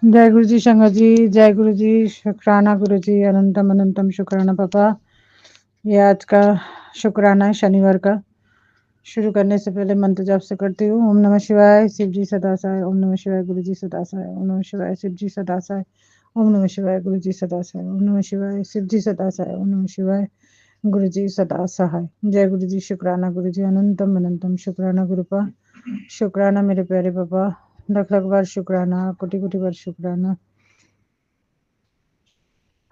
जय गुरु जी शंकर जी, जय गुरु जी, शुक्राना गुरु जी, अनंतम अनंतम शुक्राना पापा। ये आज का शुक्राना है शनिवार का। शुरू करने से पहले मंत्र जाप से करती हूँ। ओम नमः शिवाय, शिव जी सदा सहाय। ओम नमः शिवाय, गुरु जी सदा सहाय। ओम नमः शिवाय, शिव जी सदा सहाय। ओम नमः शिवाय, गुरु जी सदा सहाय। ओम नमः शिवाय, शिव जी सदा सहाय। ओम नमः शिवाय, गुरु जी सदा सहाय। जय गुरु जी, शुक्राना गुरु जी, अनंतम अनंतम शुक्राना गुरु पा। शुक्राना मेरे प्यारे पापा, लख लख बार शुक्राना, कोटि कोटि बार शुक्राना,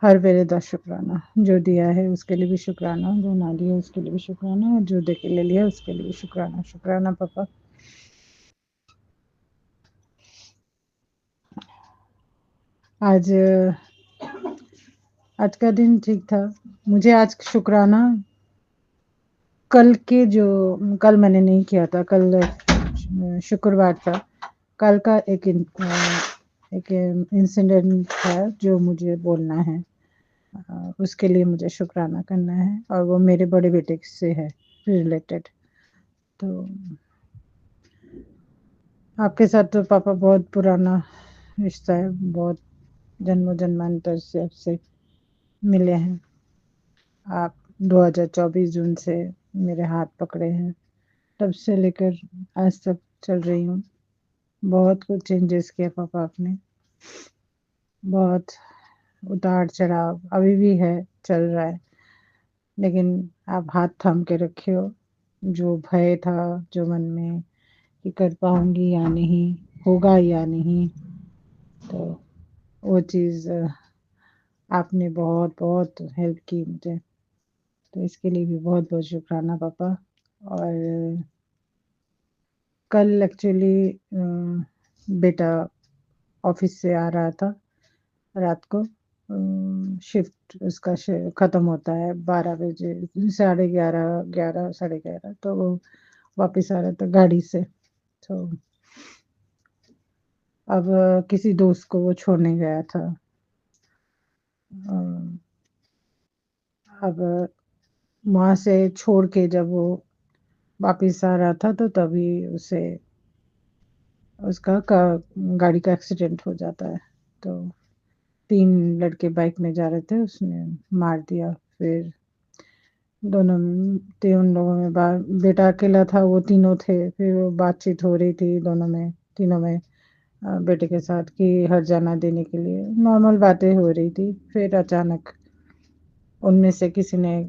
हर वेले का शुक्राना। जो दिया है उसके लिए भी शुक्राना, जो ना दिया उसके लिए भी शुक्राना, और जो दे के ले लिया उसके लिए भी शुक्राना। शुक्राना पापा। आज आज का दिन ठीक था। मुझे आज शुक्राना कल के जो कल मैंने नहीं किया था, कल शुक्रवार था। कल का एक इंसिडेंट था जो मुझे बोलना है। उसके लिए मुझे शुक्राना करना है, और वो मेरे बड़े बेटे से है रिलेटेड। तो आपके साथ तो पापा बहुत पुराना रिश्ता है, बहुत जन्मों जन्मांतर से आपसे मिले हैं। आप 2024 जून से मेरे हाथ पकड़े हैं, तब से लेकर आज तक चल रही हूँ। बहुत कुछ चेंजेस किया पापा आपने, बहुत उतार चढ़ाव अभी भी है, चल रहा है, लेकिन आप हाथ थाम के रखे हो। जो भय था जो मन में कि कर पाऊंगी या नहीं, होगा या नहीं, तो वो चीज़ आपने बहुत बहुत हेल्प की मुझे। तो इसके लिए भी बहुत बहुत शुक्राना पापा। और कल एक्चुअली बेटा ऑफिस से आ रहा था रात को। शिफ्ट उसका ख़त्म होता है 12 बजे, 11:30, 11, 11:30, तो वो वापस आ रहा था गाड़ी से। तो अब किसी दोस्त को वो छोड़ने गया था। अब वहाँ से छोड़ के जब वो वापस आ रहा था, तो तभी उसे उसका गाड़ी का एक्सीडेंट हो जाता है। तो 3 लड़के बाइक में जा रहे थे, उसने मार दिया। फिर दोनों 3 लोगों में बेटा अकेला था, वो तीनों थे। फिर वो बातचीत हो रही थी दोनों में, तीनों में, बेटे के साथ कि हर्जाना देने के लिए नॉर्मल बातें हो रही थी। फिर अचानक उनमें से किसी ने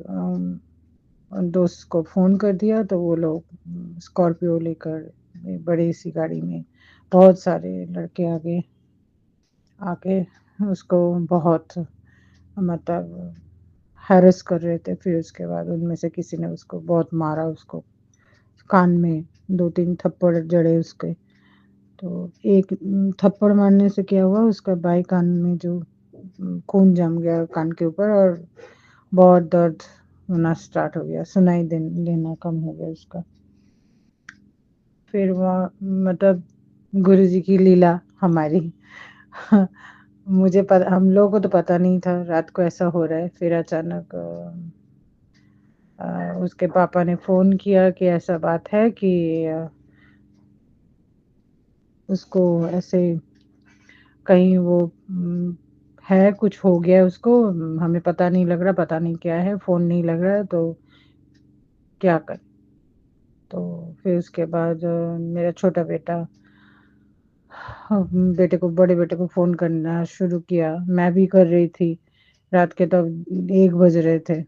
दोस्त को फ़ोन कर दिया, तो वो लोग स्कॉर्पियो लेकर एक बड़ी सी गाड़ी में बहुत सारे लड़के आके उसको बहुत मतलब हैरेस कर रहे थे। फिर उसके बाद उनमें से किसी ने उसको बहुत मारा, उसको कान में 2-3 थप्पड़ जड़े उसके। तो एक थप्पड़ मारने से क्या हुआ, उसका बाएँ कान में जो खून जम गया कान के ऊपर, और बहुत दर्द होना स्टार्ट हो गया, सुनाई देना कम हो गया उसका। फिर वहाँ मतलब गुरु जी की लीला हमारी। हम लोगों को तो पता नहीं था रात को ऐसा हो रहा है। फिर अचानक उसके पापा ने फ़ोन किया कि ऐसा बात है कि उसको ऐसे कहीं वो है, कुछ हो गया उसको, हमें पता नहीं लग रहा, पता नहीं क्या है, फ़ोन नहीं लग रहा है, तो क्या करें? तो फिर उसके बाद मेरा छोटा बेटा बड़े बेटे को फ़ोन करना शुरू किया। मैं भी कर रही थी, रात के तब 1 बज रहे थे।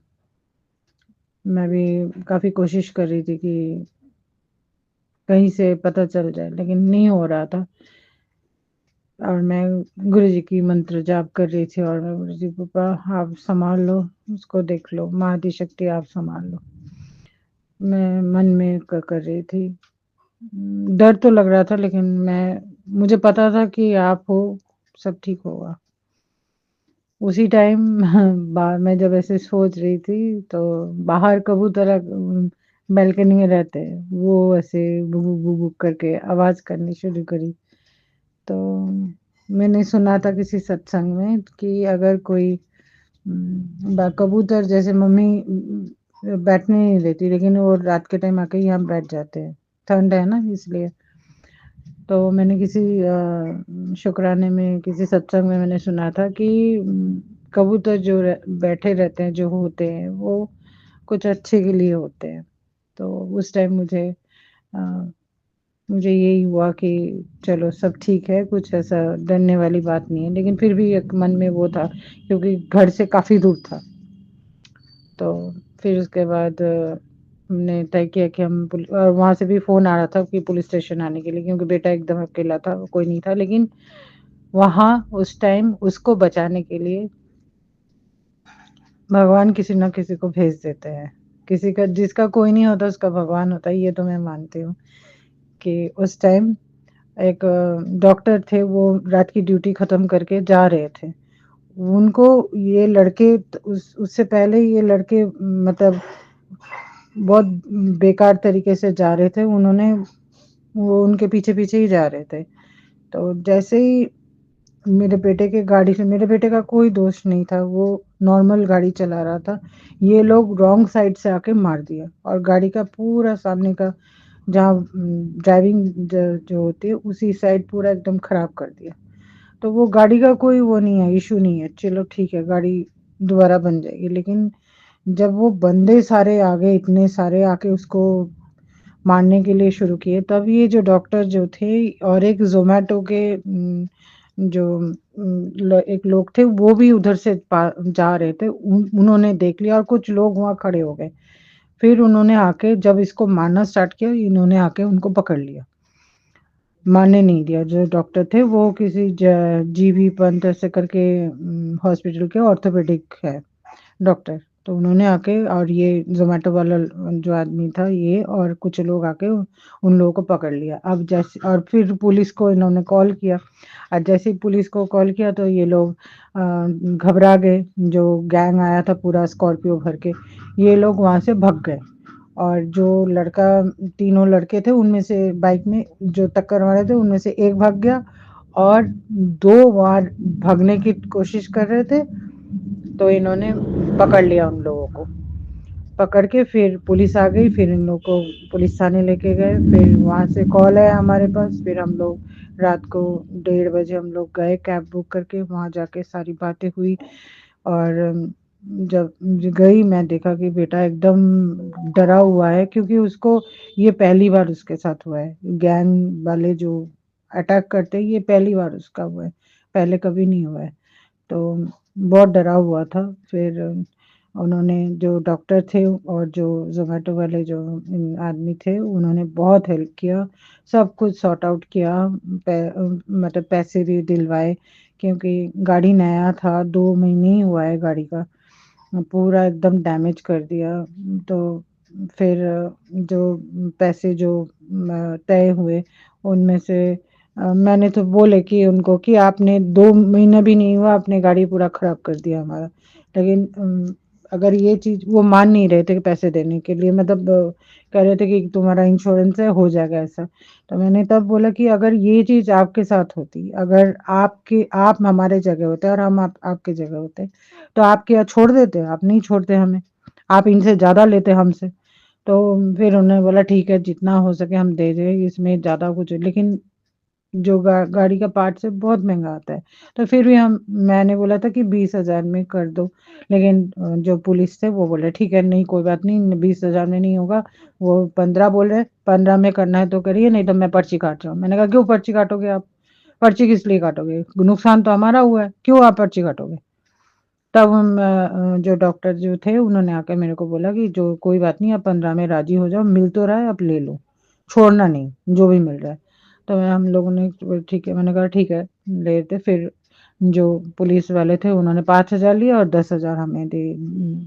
मैं भी काफ़ी कोशिश कर रही थी कि कहीं से पता चल जाए, लेकिन नहीं हो रहा था। और मैं गुरुजी की मंत्र जाप कर रही थी, और मैं गुरुजी, पापा आप सँभाल लो, उसको देख लो, माँ आदि शक्ति आप सँभाल लो। मैं मन में कर रही थी। डर तो लग रहा था, लेकिन मुझे पता था कि आप हो, सब ठीक होगा। उसी टाइम मैं जब ऐसे सोच रही थी, तो बाहर कबूतर बालकनी में रहते हैं, वो ऐसे बुबुक बुबुक करके आवाज़ करनी शुरू करी। तो मैंने सुना था किसी सत्संग में कि अगर कोई कबूतर, जैसे मम्मी बैठने नहीं देती, लेकिन वो रात के टाइम आके यहाँ बैठ जाते हैं, ठंड है ना इसलिए। तो मैंने किसी शुक्राने में, किसी सत्संग में मैंने सुना था कि कबूतर जो बैठे रहते हैं, जो होते हैं, वो कुछ अच्छे के लिए होते हैं। तो उस टाइम अ, मुझे यही हुआ कि चलो सब ठीक है, कुछ ऐसा डरने वाली बात नहीं है, लेकिन फिर भी एक मन में वो था, क्योंकि घर से काफ़ी दूर था। तो फिर उसके बाद हमने तय किया कि हम और वहाँ से भी फ़ोन आ रहा था कि पुलिस स्टेशन आने के लिए, क्योंकि बेटा एकदम अकेला था, कोई नहीं था। लेकिन वहाँ उस टाइम उसको बचाने के लिए भगवान किसी न किसी को भेज देते हैं। किसी का, जिसका कोई नहीं होता उसका भगवान होता है, ये तो मैं मानती हूँ। कि उस टाइम एक डॉक्टर थे, वो रात की ड्यूटी ख़त्म करके जा रहे थे। उनको ये लड़के उससे पहले ये लड़के मतलब बहुत बेकार तरीके से जा रहे थे। वो उनके पीछे-पीछे ही जा रहे थे। तो जैसे ही मेरे बेटे का कोई दोष नहीं था, वो नॉर्मल गाड़ी चला रहा था। ये लोग रॉन्ग साइड से आके मार दिया और गाड़ी का पूरा सामने का, जहाँ ड्राइविंग जो होती है उसी साइड पूरा एकदम खराब कर दिया। तो वो गाड़ी का कोई वो नहीं है, इशू नहीं है, चलो ठीक है, गाड़ी दोबारा बन जाएगी। लेकिन जब वो बंदे सारे आ गए, इतने सारे आके उसको मारने के लिए शुरू किए, तब ये जो डॉक्टर जो थे और एक ज़ोमैटो के जो एक लोग थे, वो भी उधर से जा रहे थे। उन्होंने देख लिया और कुछ लोग वहाँ खड़े हो गए। फिर उन्होंने आके जब इसको मारना स्टार्ट किया, इन्होंने आके उनको पकड़ लिया। मारने नहीं दिया। जो डॉक्टर थे वो किसी जीबी पंत ऐसे करके हॉस्पिटल के ऑर्थोपेडिक है डॉक्टर। तो उन्होंने आके और ये ज़ोमैटो वाला जो आदमी था, ये और कुछ लोग आके उन लोगों को पकड़ लिया। अब जैसे और फिर पुलिस को इन्होंने कॉल किया, और जैसे ही पुलिस को कॉल किया तो ये लोग घबरा गए। जो गैंग आया था पूरा स्कॉर्पियो भर के, ये लोग वहाँ से भग गए। और जो लड़का, तीनों लड़के थे, उनमें से बाइक में जो टक्कर मारे थे उनमें से एक भाग गया और 2 वहाँ भागने की कोशिश कर रहे थे। तो इन्होंने पकड़ लिया उन लोगों को। पकड़ के फिर पुलिस आ गई, फिर इन लोगों को पुलिस थाने लेके गए। फिर वहाँ से कॉल आया हमारे पास, फिर हम लोग रात को 1:30 बजे हम लोग गए कैब बुक करके, वहाँ जाके सारी बातें हुई। और जब गई, मैं देखा कि बेटा एकदम डरा हुआ है, क्योंकि उसको ये पहली बार उसके साथ हुआ है। गैंग वाले जो अटैक करते हैं, ये पहली बार उसका हुआ है, पहले कभी नहीं हुआ है। तो बहुत डरा हुआ था। फिर उन्होंने, जो डॉक्टर थे और जो ज़ोमैटो वाले जो आदमी थे, उन्होंने बहुत हेल्प किया, सब कुछ सॉर्ट आउट किया। मतलब पैसे भी दिलवाए, क्योंकि गाड़ी नया था, 2 महीने ही हुआ है गाड़ी का, पूरा एकदम डैमेज कर दिया। तो फिर जो पैसे जो तय हुए, उनमें से मैंने तो बोले कि उनको कि आपने 2 महीना भी नहीं हुआ, आपने गाड़ी पूरा खराब कर दिया हमारा। लेकिन अगर ये चीज़ वो मान नहीं रहे थे कि पैसे देने के लिए, मतलब कह रहे थे कि तुम्हारा इंश्योरेंस है, हो जाएगा ऐसा। तो मैंने तब बोला कि अगर ये चीज़ आपके साथ होती, अगर आप हमारे जगह होते और हम आपके जगह होते, तो आप क्या छोड़ देते? आप नहीं छोड़ते हमें, आप इनसे ज़्यादा लेते हमसे। तो फिर उन्होंने बोला ठीक है, जितना हो सके हम दे दें, इसमें ज़्यादा कुछ, लेकिन जो गाड़ी का पार्ट्स है बहुत महँगा आता है। तो फिर भी हम मैंने बोला था कि 20,000 में कर दो। लेकिन जो पुलिस थे वो बोले ठीक है, नहीं कोई बात नहीं, 20,000 में नहीं होगा। वो 15 बोल रहे हैं, 15 में करना है तो करिए, नहीं तो मैं पर्ची काट रहा हूँ। मैंने कहा क्यों पर्ची काटोगे आप? पर्ची किस लिए काटोगे? नुकसान तो हमारा हुआ है, क्यों आप पर्ची काटोगे? तब जो डॉक्टर जो थे, उन्होंने आकर मेरे को बोला कि जो कोई बात नहीं, आप 15 में राज़ी हो जाओ, मिल तो रहा है, आप ले लो, छोड़ना नहीं, जो भी मिल रहा है। तो हम लोगों ने ठीक है, मैंने कहा ठीक है, ले लेते। फिर जो पुलिस वाले थे, उन्होंने 5,000 लिया और 10,000 हमें दे,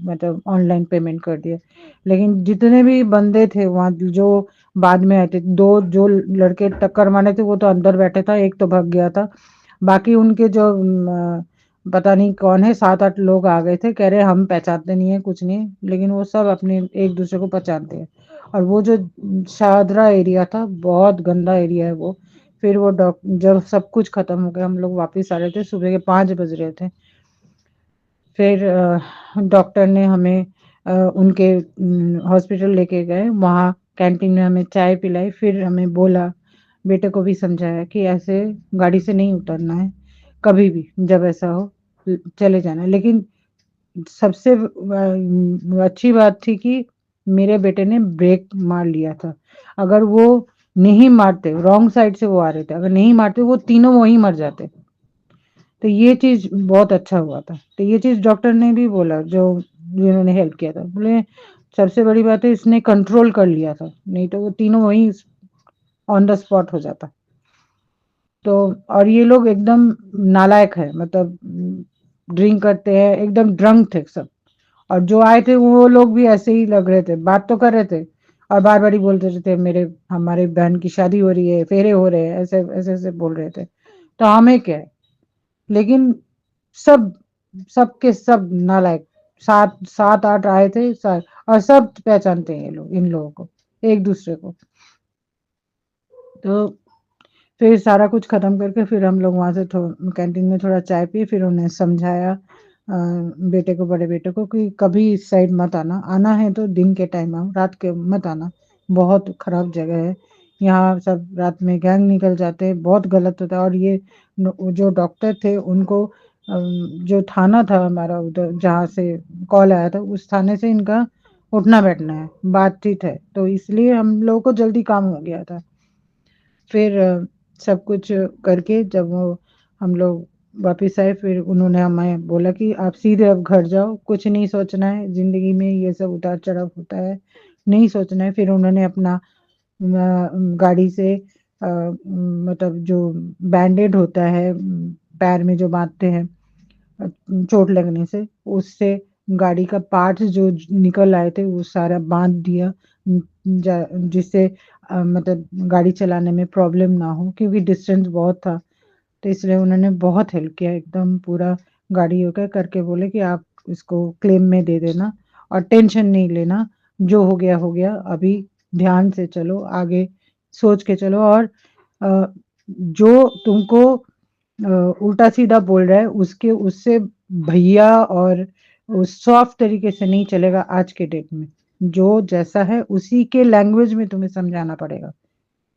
मतलब ऑनलाइन पेमेंट कर दिया। लेकिन जितने भी बंदे थे वहाँ, जो बाद में आए थे, 2 जो लड़के टक्कर मारे थे, वो तो अंदर बैठे था, एक तो भाग गया था। बाकी उनके जो पता नहीं कौन है, 7-8 लोग आ गए थे, कह रहे हम पहचानते नहीं है, कुछ नहीं, लेकिन वो सब अपने एक दूसरे को पहचानते हैं। और वो जो शाहदरा एरिया था, बहुत गंदा एरिया है वो। फिर वो जब सब कुछ खत्म हो गया, हम लोग वापस आ रहे थे, सुबह के 5 बज रहे थे। फिर डॉक्टर ने हमें उनके हॉस्पिटल लेके गए, वहाँ कैंटीन में हमें चाय पिलाई, फिर हमें बोला बेटे को भी समझाया कि ऐसे गाड़ी से नहीं उतरना है, कभी भी जब ऐसा हो चले जाना है। लेकिन सबसे अच्छी बात थी कि मेरे बेटे ने ब्रेक मार लिया था। अगर वो नहीं मारते, रॉन्ग साइड से वो आ रहे थे, अगर नहीं मारते वो तीनों वहीं मर जाते। तो ये चीज़ बहुत अच्छा हुआ था। तो ये चीज़ डॉक्टर ने भी बोला, जो जिन्होंने हेल्प किया था। बोले सबसे बड़ी बात है इसने कंट्रोल कर लिया था, नहीं तो वो तीनों वहीं ऑन द स्पॉट हो जाता। तो और ये लोग एकदम नालायक है, मतलब ड्रिंक करते हैं, एकदम ड्रंक थे सब। और जो आए थे वो लोग भी ऐसे ही लग रहे थे, बात तो कर रहे थे और बार बार ही बोलते रहते, मेरे हमारे बहन की शादी हो रही है, फेरे हो रहे हैं, ऐसे ऐसे ऐसे बोल रहे थे। तो हमें क्या है, लेकिन सब सबके सब नालायक। सात सात आठ आए थे और सब पहचानते हैं ये लोग इन लोगों को, एक दूसरे को। तो फिर सारा कुछ खत्म करके फिर हम लोग वहां से कैंटीन में थोड़ा चाय पिए, फिर उन्हें समझाया बेटे को, बड़े बेटे को, कि कभी इस साइड मत आना, आना है तो दिन के टाइम आओ, रात के मत आना, बहुत खराब जगह है। यहाँ सब रात में गैंग निकल जाते हैं, बहुत गलत होता है। और ये जो डॉक्टर थे उनको जो थाना था हमारा उधर जहाँ से कॉल आया था, उस थाने से इनका उठना बैठना है, बातचीत है, तो इसलिए हम लोगों को जल्दी काम हो गया था। फिर सब कुछ करके जब वो हम लोग वापिस आए, फिर उन्होंने हमें बोला कि आप सीधे अब घर जाओ, कुछ नहीं सोचना है ज़िंदगी में, ये सब उतार-चढ़ाव होता है, नहीं सोचना है। फिर उन्होंने अपना गाड़ी से मतलब जो बैंडेड होता है पैर में जो बाँधते हैं चोट लगने से, उससे गाड़ी का पार्ट्स जो निकल आए थे वो सारा बांध दिया, जिससे मतलब गाड़ी चलाने में प्रॉब्लम ना हो, क्योंकि डिस्टेंस बहुत था। तो इसलिए उन्होंने बहुत हेल्प किया, एकदम पूरा गाड़ी होकर करके बोले कि आप इसको क्लेम में दे देना और टेंशन नहीं लेना, जो हो गया, अभी ध्यान से चलो, आगे सोच के चलो। और जो तुमको उल्टा सीधा बोल रहा है उसके उससे भैया और उस सॉफ्ट तरीके से नहीं चलेगा आज के डेट में। जो जैसा है उसी के लैंग्वेज में तुम्हें समझाना पड़ेगा,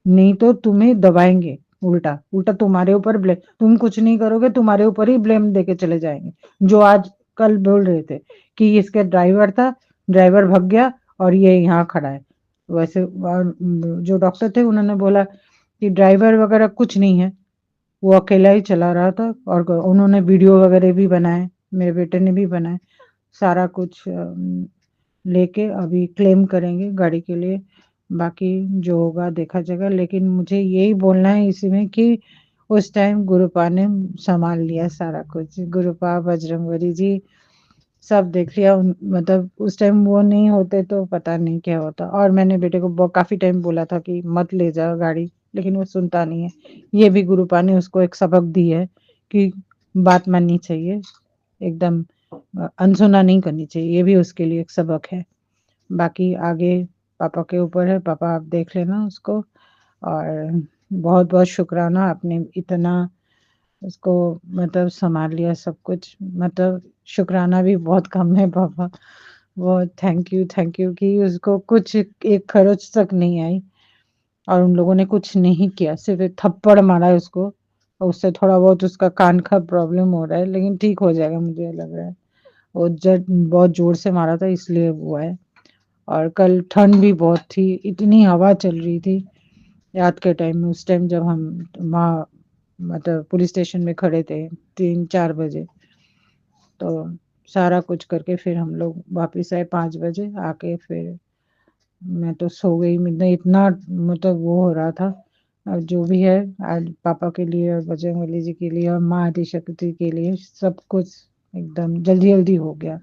नहीं तो तुम्हें दबाएंगे। उल्टा उल्टा तुम्हारे ऊपर ब्लेम, तुम कुछ नहीं करोगे तुम्हारे ऊपर ही ब्लेम देके चले जाएंगे। जो आज कल बोल रहे थे कि इसका ड्राइवर था, ड्राइवर भाग गया और ये यहाँ खड़ा है। वैसे जो डॉक्टर थे उन्होंने बोला कि ड्राइवर वगैरह कुछ नहीं है, वो अकेला ही चला रहा था। और उन्होंने वीडियो वगैरह भी बनाए, मेरे बेटे ने भी बनाए, सारा कुछ लेके अभी क्लेम करेंगे गाड़ी के लिए। बाकी जो होगा देखा जाएगा, लेकिन मुझे यही बोलना है इसमें कि उस टाइम गुरुपा ने संभाल लिया सारा कुछ। गुरुपा, बजरंगबली जी सब देख लिया। मतलब उस टाइम वो नहीं होते तो पता नहीं क्या होता। और मैंने बेटे को काफी टाइम बोला था कि मत ले जा गाड़ी, लेकिन वो सुनता नहीं है। ये भी गुरुपा ने उसको एक सबक दी है कि बात माननी चाहिए, एकदम अनसुना नहीं करनी चाहिए, ये भी उसके लिए एक सबक है। बाकी आगे पापा के ऊपर है, पापा आप देख लेना उसको। और बहुत बहुत शुक्राना, आपने इतना उसको मतलब संभाल लिया सब कुछ, मतलब शुक्राना भी बहुत कम है पापा। वो थैंक यू कि उसको कुछ एक खरोच तक नहीं आई और उन लोगों ने कुछ नहीं किया, सिर्फ एक थप्पड़ मारा है उसको और उससे थोड़ा बहुत उसका कान का प्रॉब्लम हो रहा है, लेकिन ठीक हो जाएगा मुझे लग रहा है। वो जब बहुत जोर से मारा था इसलिए हुआ है। और कल ठंड भी बहुत थी, इतनी हवा चल रही थी रात के टाइम में, उस टाइम जब हम वहाँ मतलब पुलिस स्टेशन में खड़े थे 3-4 बजे। तो सारा कुछ करके फिर हम लोग वापिस आए 5 बजे आके, फिर मैं तो सो गई। मैं इतना मतलब वो हो रहा था। जो भी है आज पापा के लिए और बजरंगबली जी के लिए और माँ आदिशक्ति के लिए सब कुछ एकदम जल्दी जल्दी हो गया।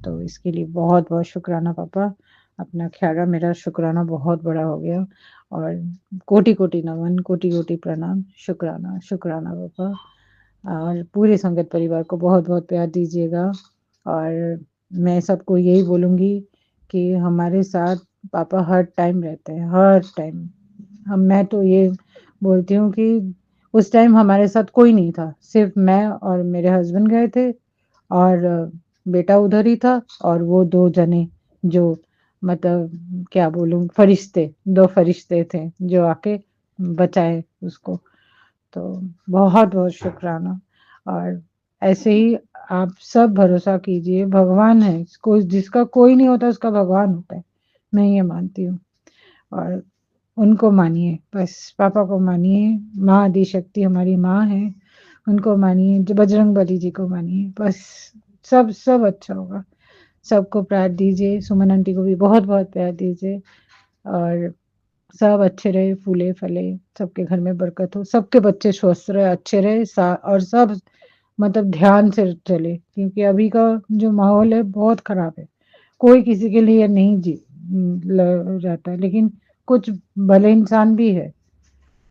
तो इसके लिए बहुत बहुत शुक्राना पापा, अपना ख्याल रहा, मेरा शुक्राना बहुत बड़ा हो गया। और कोटि कोटि नमन, कोटि कोटि प्रणाम, शुक्राना शुक्राना पापा। और पूरे संगत परिवार को बहुत बहुत प्यार दीजिएगा। और मैं सबको यही बोलूँगी कि हमारे साथ पापा हर टाइम रहते हैं, हर टाइम। हम मैं तो ये बोलती हूँ कि उस टाइम हमारे साथ कोई नहीं था, सिर्फ मैं और मेरे हस्बैंड गए थे और बेटा उधर ही था। और वो 2 जने जो मतलब क्या बोलूँ, फरिश्ते, 2 फरिश्ते थे जो आके बचाए उसको। तो बहुत बहुत शुक्राना। और ऐसे ही आप सब भरोसा कीजिए, भगवान है, कोई जिसका कोई नहीं होता उसका भगवान होता है, मैं ये मानती हूँ। और उनको मानिए, बस पापा को मानिए, माँ आदि शक्ति हमारी माँ है, उनको मानिए, जो बजरंग बली जी को मानिए, बस सब सब अच्छा होगा। सबको प्यार दीजिए, सुमन आंटी को भी बहुत बहुत प्यार दीजिए, और सब अच्छे रहे, फूले फले, सबके घर में बरकत हो, सबके बच्चे स्वस्थ रहे, अच्छे रहे, और सब मतलब ध्यान से चले, क्योंकि अभी का जो माहौल है बहुत खराब है। कोई किसी के लिए नहीं रहता है, लेकिन कुछ भले इंसान भी है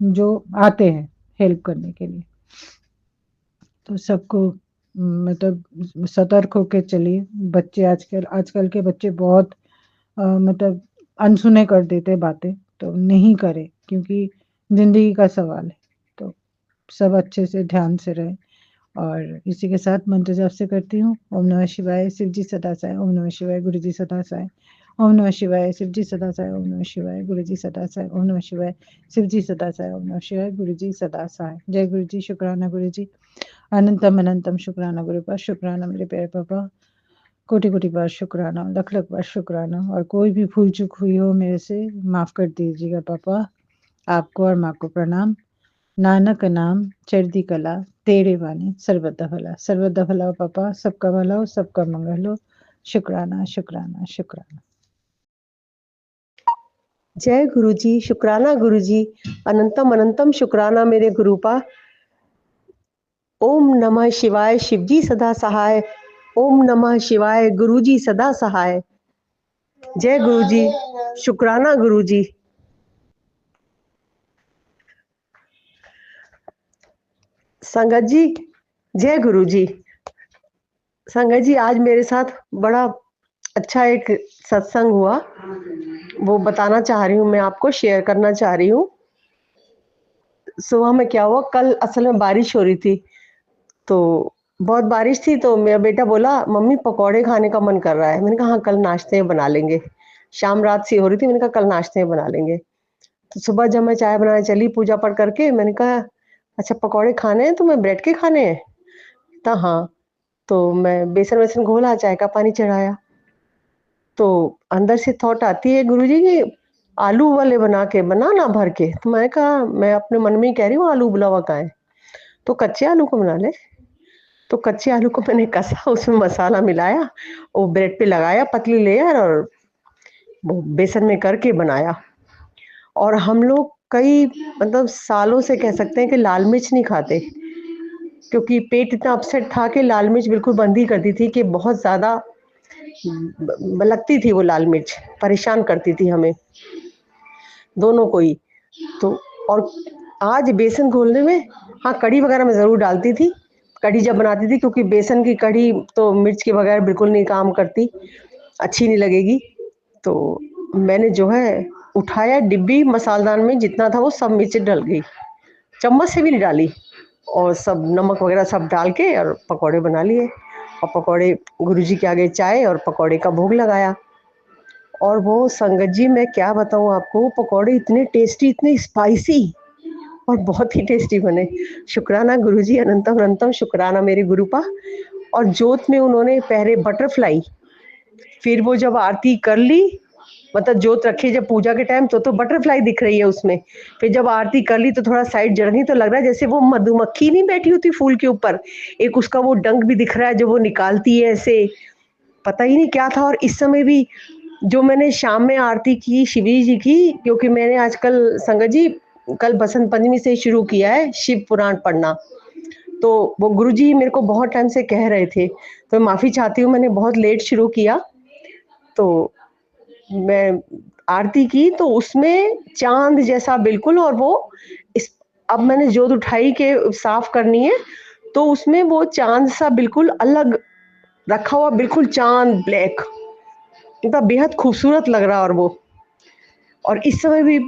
जो आते हैं हेल्प करने के लिए। तो सबको मतलब सतर्क होके चलिए। बच्चे आजकल आजकल के बच्चे बहुत मतलब अनसुने कर देते बातें, तो नहीं करें, क्योंकि जिंदगी का सवाल है। तो सब अच्छे से ध्यान से रहें। और इसी के साथ मंत्र जाप से करती हूँ। ओम नमः शिवाय, शिव जी सदा साय। ओम नमः शिवाय, गुरु जी सदा साय। ओम नमः शिवाय, शिव जी सदा साय। ओम नमः शिवाय, गुरु जी सदा साय। ओम नमः शिवाय, शिव जी सदा साय। ओम नमः शिवाय, गुरु जी सदा साय। जय गुरु जी, शुक्राना गुरु जी, अनंतम अनंतम शुक्राना गुरु पास, शुक्राना मेरे प्यारे पापा, कोटि कोटि बार शुक्राना, लख लख बार शुक्राना। और कोई भी भूल चूक हुई हो मेरे से माफ कर दीजिएगा पापा। आपको और माँ को प्रणाम। नानक नाम चढ़ती कला, तेरे वाणी सर्वदा भला। सर्वदा भला हो पापा, सबका भला हो, सबका मंगल हो। शुक्राना शुक्राना शुक्राना। जय गुरु जी, शुक्राना गुरु जी, अनंतम अनंतम शुक्राना मेरे गुरुपा। ओम नमः शिवाय, शिव जी सदा सहाय। ओम नमः शिवाय, गुरु जी सदा सहाय। जय गुरु जी, शुक्राना गुरु जी। संगत जी, जय गुरु जी। संगत जी, आज मेरे साथ बड़ा अच्छा एक सत्संग हुआ, वो बताना चाह रही हूँ, मैं आपको शेयर करना चाह रही हूँ। सुबह में क्या हुआ, कल असल में बारिश हो रही थी, तो बहुत बारिश थी, तो मेरा बेटा बोला मम्मी पकौड़े खाने का मन कर रहा है। मैंने कहा हाँ, कल नाश्ते में बना लेंगे। शाम रात सी हो रही थी, मैंने कहा कल नाश्ते में बना लेंगे। तो सुबह जब मैं चाय बनाने चली पूजा पढ़ करके, मैंने कहा अच्छा पकौड़े खाने हैं, तो मैं ब्रेड के खाने हैं? तो हाँ, तो मैं बेसन वेसन घोला, चाय का पानी चढ़ाया, तो अंदर से थॉट आती है गुरुजी की आलू वाले बनाना भर के। तो मैं कहा, मैं अपने मन में ही कह रही हूँ आलू उबला हुआ कहाँ है, तो कच्चे आलू को बना ले। तो कच्चे आलू को मैंने कसा, उसमें मसाला मिलाया, वो ब्रेड पे लगाया पतली लेयर, और वो बेसन में करके बनाया। और हम लोग कई मतलब सालों से कह सकते हैं कि लाल मिर्च नहीं खाते, क्योंकि पेट इतना अपसेट था कि लाल मिर्च बिल्कुल बंद ही कर दी थी, कि बहुत ज़्यादा लगती थी वो लाल मिर्च, परेशान करती थी हमें दोनों को ही। तो और आज बेसन घोलने में, हाँ कड़ी वगैरह मैं ज़रूर डालती थी, कड़ी जब बनाती थी, क्योंकि बेसन की कड़ी तो मिर्च के बगैर बिल्कुल नहीं काम करती, अच्छी नहीं लगेगी। तो मैंने जो है उठाया डिब्बी, मसालदान में जितना था वो सब मिर्च डल गई, चम्मच से भी नहीं डाली, और सब नमक वगैरह सब डाल के और पकौड़े बना लिए। और पकौड़े गुरुजी के आगे चाय और पकौड़े का भोग लगाया। और वो संगत जी, मैं क्या बताऊँ आपको, वो पकौड़े इतने टेस्टी, इतने स्पाइसी, और बहुत ही टेस्टी बने। शुक्राना गुरुजी, अनंतम अनंतम शुक्राना मेरे गुरुपा। और जोत में उन्होंने पहले बटरफ्लाई, फिर वो जब आरती कर ली, मतलब जोत रखी जब पूजा के टाइम, तो बटरफ्लाई दिख रही है उसमें। फिर जब आरती कर ली तो थोड़ा साइड जर्नी, तो लग रहा है जैसे वो मधुमक्खी नहीं बैठी होती फूल के ऊपर, एक उसका वो डंक भी दिख रहा है जो वो निकालती है ऐसे, पता ही नहीं क्या था। और इस समय भी जो मैंने शाम में आरती की शिवजी जी की, क्योंकि मैंने आजकल संगत जी कल बसंत पंचमी से शुरू किया है शिव पुराण पढ़ना, तो वो गुरुजी मेरे को बहुत टाइम से कह रहे थे, तो माफ़ी चाहती हूँ, मैंने बहुत लेट शुरू किया। तो मैं आरती की तो उसमें चांद जैसा बिल्कुल, और वो इस अब मैंने जोत उठाई के साफ करनी है, तो उसमें वो चांद सा बिल्कुल अलग रखा हुआ, बिल्कुल चांद ब्लैक, मतलब बेहद खूबसूरत लग रहा। और वो, और इस समय भी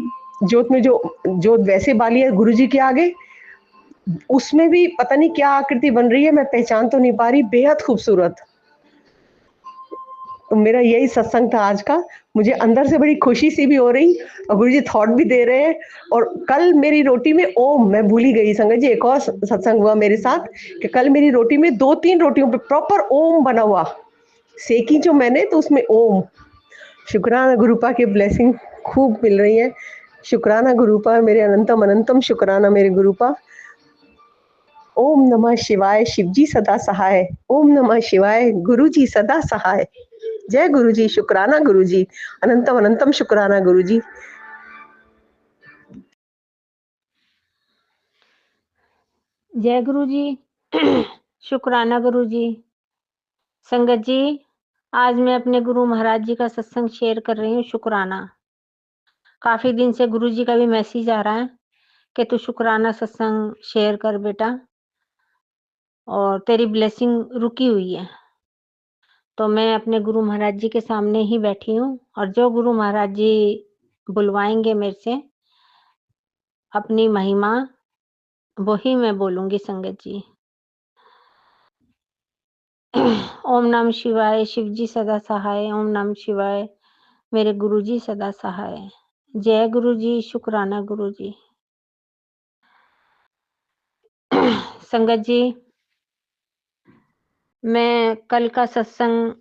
जोत में जो जोत वैसे बाली है गुरुजी के आगे, उसमें भी पता नहीं क्या आकृति बन रही है, मैं पहचान तो नहीं पा रही, बेहद खूबसूरत। मेरा यही सत्संग था आज का। मुझे अंदर से बड़ी खुशी सी भी हो रही और गुरुजी थॉट भी दे रहे हैं। और कल मेरी रोटी में ओम, मैं भूल ही गई संगत जी, एक और सत्संग हुआ मेरे साथ कि कल मेरी रोटी में 2-3 रोटियों पे प्रॉपर ओम बना हुआ सेकी जो मैंने, तो उसमें ओम। शुक्राना गुरुपा की ब्लेसिंग खूब मिल रही है। शुक्राना गुरुपा, मेरे अनंतम अनंतम शुक्राना मेरे गुरुपा। ओम नमः शिवाय, शिवजी सदा सहाय। ओम नमः शिवाय, गुरुजी सदा सहाय। जय गुरुजी, शुक्राना गुरुजी, अनंतम अनंतम शुक्राना गुरुजी। जय गुरु जी। शुक्राना गुरु जी। संगत जी, आज मैं अपने गुरु महाराज जी का सत्संग शेयर कर रही हूँ। शुक्राना। काफी दिन से गुरु जी का भी मैसेज आ रहा है कि तू शुक्राना सत्संग शेयर कर बेटा, और तेरी ब्लेसिंग रुकी हुई है। तो मैं अपने गुरु महाराज जी के सामने ही बैठी हूँ, और जो गुरु महाराज जी बुलवाएंगे मेरे से अपनी महिमा, वही मैं बोलूंगी संगत जी। ओम नमः शिवाय, शिवजी सदा सहाय। ओम नमः शिवाय, मेरे गुरुजी सदा सहाय। जय गुरुजी, शुक्राना गुरुजी। संगत जी, मैं कल का सत्संग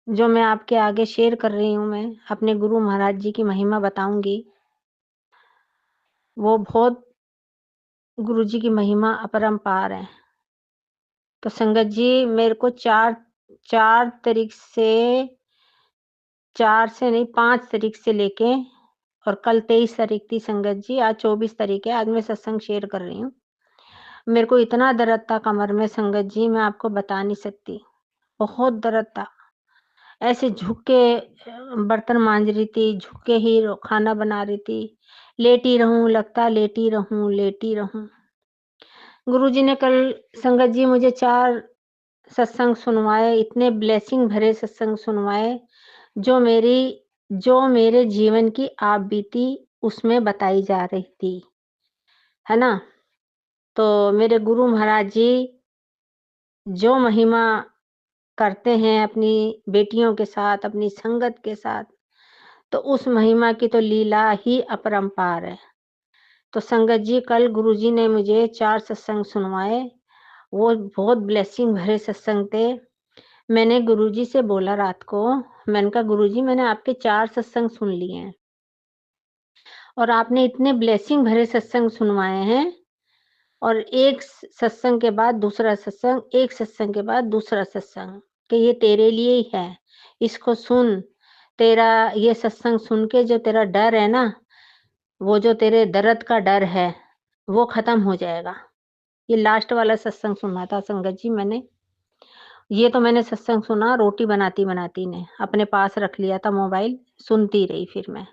जो मैं आपके आगे शेयर कर रही हूँ, मैं अपने गुरु महाराज जी की महिमा बताऊंगी। वो बहुत गुरुजी की महिमा अपरंपार है। तो संगत जी, मेरे को 5 तारीख से लेके, और कल 23 तारीख थी संगत जी, आज 24 तारीख है। आज मैं सत्संग शेयर कर रही हूँ। मेरे को इतना दर्द था कमर में संगत जी, मैं आपको बता नहीं सकती। बहुत दर्द था। ऐसे झुक के बर्तन मांज रही थी, झुक के ही खाना बना रही थी। लेटी रहूं, लगता लेटी रहूं लेटी रहूं। गुरुजी ने कल संगत जी मुझे 4 सत्संग सुनवाए, इतने ब्लेसिंग भरे सत्संग सुनवाए, जो मेरे जीवन की आप बीती उसमें बताई जा रही थी, है ना। तो मेरे गुरु महाराज जी जो महिमा करते हैं अपनी बेटियों के साथ, अपनी संगत के साथ, तो उस महिमा की तो लीला ही अपरंपार है। तो संगत जी, कल गुरुजी ने मुझे 4 सत्संग सुनवाए। वो बहुत ब्लेसिंग भरे सत्संग थे। मैंने गुरुजी से बोला रात को, मैंने कहा गुरुजी, मैंने आपके 4 सत्संग सुन लिए हैं, और आपने इतने ब्लेसिंग भरे सत्संग सुनवाए हैं, और एक सत्संग के बाद दूसरा सत्संग, एक सत्संग के बाद दूसरा सत्संग, कि ये तेरे लिए ही है, इसको सुन। तेरा ये सत्संग सुन के जो तेरा डर है ना, वो जो तेरे दर्द का डर है, वो खत्म हो जाएगा। ये लास्ट वाला सत्संग सुना था संगत जी मैंने। ये तो मैंने सत्संग सुना रोटी बनाती बनाती ने, अपने पास रख लिया था मोबाइल, सुनती रही फिर मैं।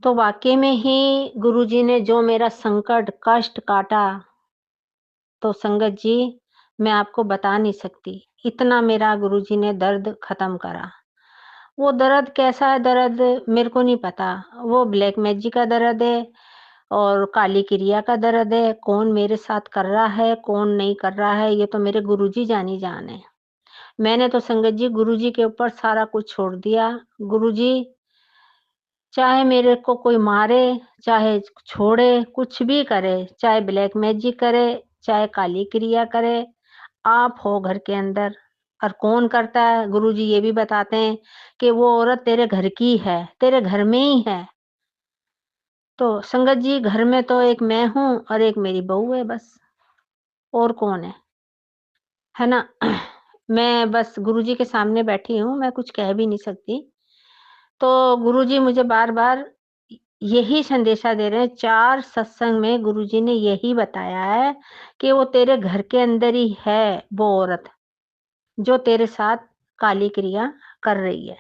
तो वाकई में ही गुरुजी ने जो मेरा संकट कष्ट काटा, तो संगत जी मैं आपको बता नहीं सकती, इतना मेरा गुरुजी ने दर्द खत्म करा। वो दर्द कैसा है, दर्द मेरे को नहीं पता। वो ब्लैक मैजिक का दर्द है और काली क्रिया का दर्द है। कौन मेरे साथ कर रहा है, कौन नहीं कर रहा है, ये तो मेरे गुरुजी जानी जान है। मैंने तो संगत जी गुरुजी के ऊपर सारा कुछ छोड़ दिया। गुरुजी चाहे मेरे को कोई मारे, चाहे छोड़े, कुछ भी करे, चाहे ब्लैक मैजिक करे, चाहे काली क्रिया करे, आप हो घर के अंदर। और कौन करता है, गुरुजी ये भी बताते हैं कि वो औरत तेरे घर की है, तेरे घर में ही है। तो संगत जी, घर में तो एक मैं हूँ और एक मेरी बहू है बस, और कौन है ना। मैं बस गुरुजी के सामने बैठी हूँ, मैं कुछ कह भी नहीं सकती। तो गुरुजी मुझे बार-बार यही संदेशा दे रहे हैं। 4 सत्संग में गुरुजी ने यही बताया है कि वो तेरे घर के अंदर ही है, वो औरत जो तेरे साथ काली क्रिया कर रही है।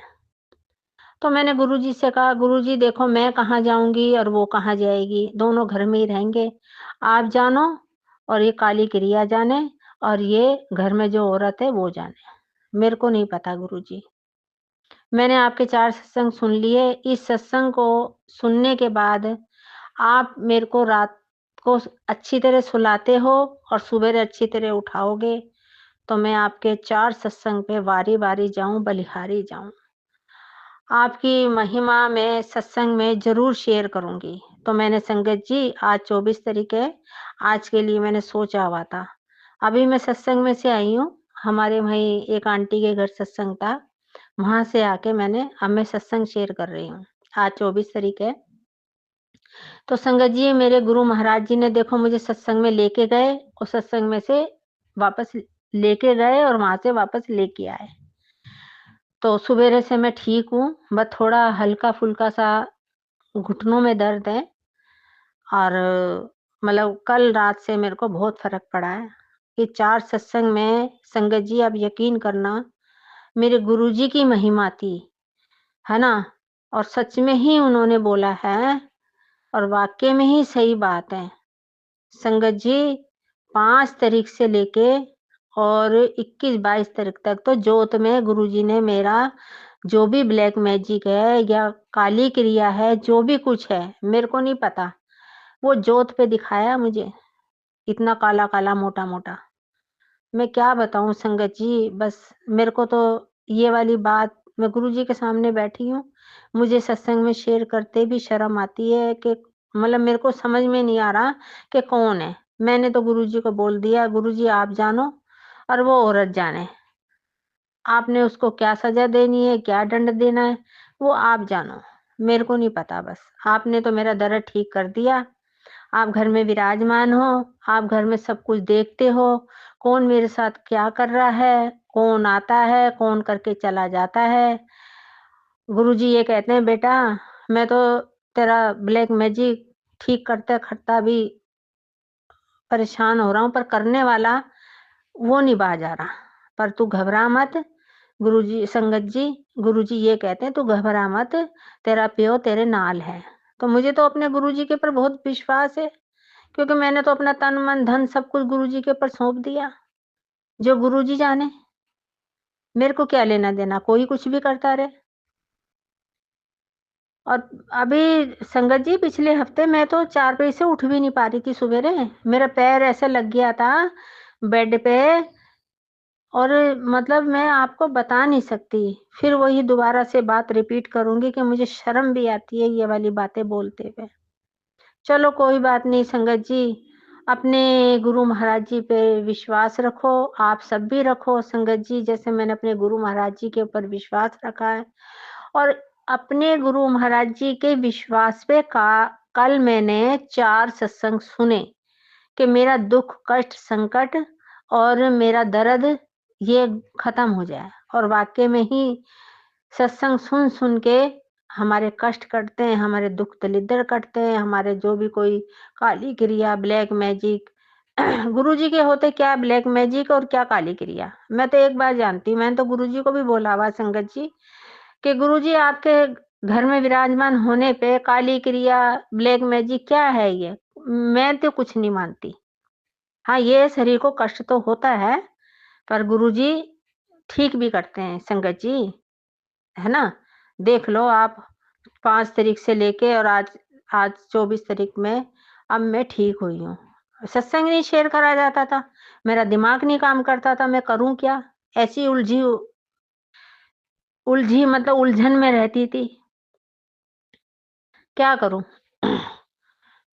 तो मैंने गुरुजी से कहा, गुरुजी देखो, मैं कहाँ जाऊंगी और वो कहाँ जाएगी, दोनों घर में ही रहेंगे। आप जानो और ये काली क्रिया जाने, और ये घर में जो औरत है वो जाने। मेरे को नहीं पता गुरुजी। मैंने आपके 4 सत्संग सुन लिए। इस सत्संग को सुनने के बाद आप मेरे को रात को अच्छी तरह सुलाते हो और सुबह अच्छी तरह उठाओगे, तो मैं आपके 4 सत्संग पे बारी-बारी जाऊँ, बलिहारी जाऊँ। आपकी महिमा मैं सत्संग में ज़रूर शेयर करूँगी। तो मैंने संगत जी आज 24 तारीख है, आज के लिए मैंने सोचा हुआ था। अभी मैं सत्संग में से आई हूँ, हमारे वहीं एक आंटी के घर सत्संग था, वहाँ से आके अब मैं सत्संग शेयर कर रही हूँ। आज 24 तारीख है। तो संगत जी मेरे गुरु महाराज जी ने देखो मुझे सत्संग में लेके गए और सत्संग में से वापस लेके गए और वहाँ से वापस लेके आए। तो सुबेरे से मैं ठीक हूँ, बस थोड़ा हल्का-फुल्का सा घुटनों में दर्द है और मतलब कल रात से मेरे को बहुत फ़र्क पड़ा है। ये 4 सत्संग में संगत जी आप यकीन करना, मेरे गुरुजी की महिमा थी, है ना? और सच में ही उन्होंने बोला है और वाक़ई में ही सही बात है। संगत जी 5 तारीख से लेके और 21-22 तारीख तक तो जोत में गुरुजी ने मेरा जो भी ब्लैक मैजिक है या काली क्रिया है, जो भी कुछ है, मेरे को नहीं पता। वो जोत पे दिखाया मुझे, इतना काला-काला, मोटा-मोटा। मैं क्या बताऊँ संगत जी, बस मेरे को तो ये वाली बात मैं गुरुजी के सामने बैठी हूँ, मुझे सत्संग में शेयर करते भी शर्म आती है कि मतलब मेरे को समझ में नहीं आ रहा कि कौन है। मैंने तो गुरुजी को बोल दिया, गुरुजी आप जानो और वो औरत जाने। आपने उसको क्या सज़ा देनी है, क्या दंड देना है, वो आप जानो, मेरे को नहीं पता बस। आपने तो मेरा दर्द ठीक कर दिया। आप घर में विराजमान हो, आप घर में सब कुछ देखते हो, कौन मेरे साथ क्या कर रहा है, कौन आता है, कौन करके चला जाता है। गुरुजी ये कहते हैं बेटा मैं तो तेरा ब्लैक मैजिक ठीक करता-करता भी परेशान हो रहा हूँ, पर करने वाला वो नहीं बाज आ रहा। पर तू घबरा मत, गुरुजी संगत जी, गुरुजी ये कहते हैं तू घबरा मत, तेरा प्यो तेरे नाल है। तो मुझे तो अपने गुरुजी के ऊपर बहुत विश्वास है, क्योंकि मैंने तो अपना तन, मन, धन सब कुछ गुरुजी के ऊपर सौंप दिया। जो गुरुजी जाने, मेरे को क्या लेना-देना, कोई कुछ भी करता रहे। और अभी संगत जी पिछले हफ्ते मैं तो चारपाई से उठ भी नहीं पा रही थी सुबेरे। मेरा पैर ऐसे लग गया था बेड पे और मतलब मैं आपको बता नहीं सकती। फिर वही दोबारा से बात रिपीट करूँगी कि मुझे शर्म भी आती है ये वाली बातें बोलते हुए। चलो कोई बात नहीं संगत जी, अपने गुरु महाराज जी पे विश्वास रखो, आप सब भी रखो संगत जी, जैसे मैंने अपने गुरु महाराज जी के ऊपर विश्वास रखा है। और अपने गुरु महाराज जी के विश्वास पे कल मैंने 4 सत्संग सुने कि मेरा दुख, कष्ट, संकट और मेरा दर्द ये खत्म हो जाए। और वाक़ई में ही सत्संग सुन-सुन के हमारे कष्ट कटते हैं, हमारे दुख दलिद्र कटते हैं, हमारे जो भी कोई काली क्रिया, ब्लैक मैजिक गुरुजी के होते क्या ब्लैक मैजिक और क्या काली क्रिया। मैं तो एक बात जानती हूँ, मैंने तो गुरुजी को भी बोला हुआ संगत जी कि गुरुजी आपके घर में विराजमान होने पे काली क्रिया, ब्लैक मैजिक क्या है ये? मैं तो कुछ नहीं मानती। हाँ, ये शरीर को कष्ट तो होता है, पर गुरुजी ठीक भी करते हैं संगत जी, है ना? देख लो आप 5 तारीख से लेके और आज आज 24 तारीख में अब मैं ठीक हुई हूँ। सत्संग नहीं शेयर करा जाता था, मेरा दिमाग नहीं काम करता था, मैं करूँ क्या? ऐसी उलझी मतलब उलझन में रहती थी, क्या करूँ?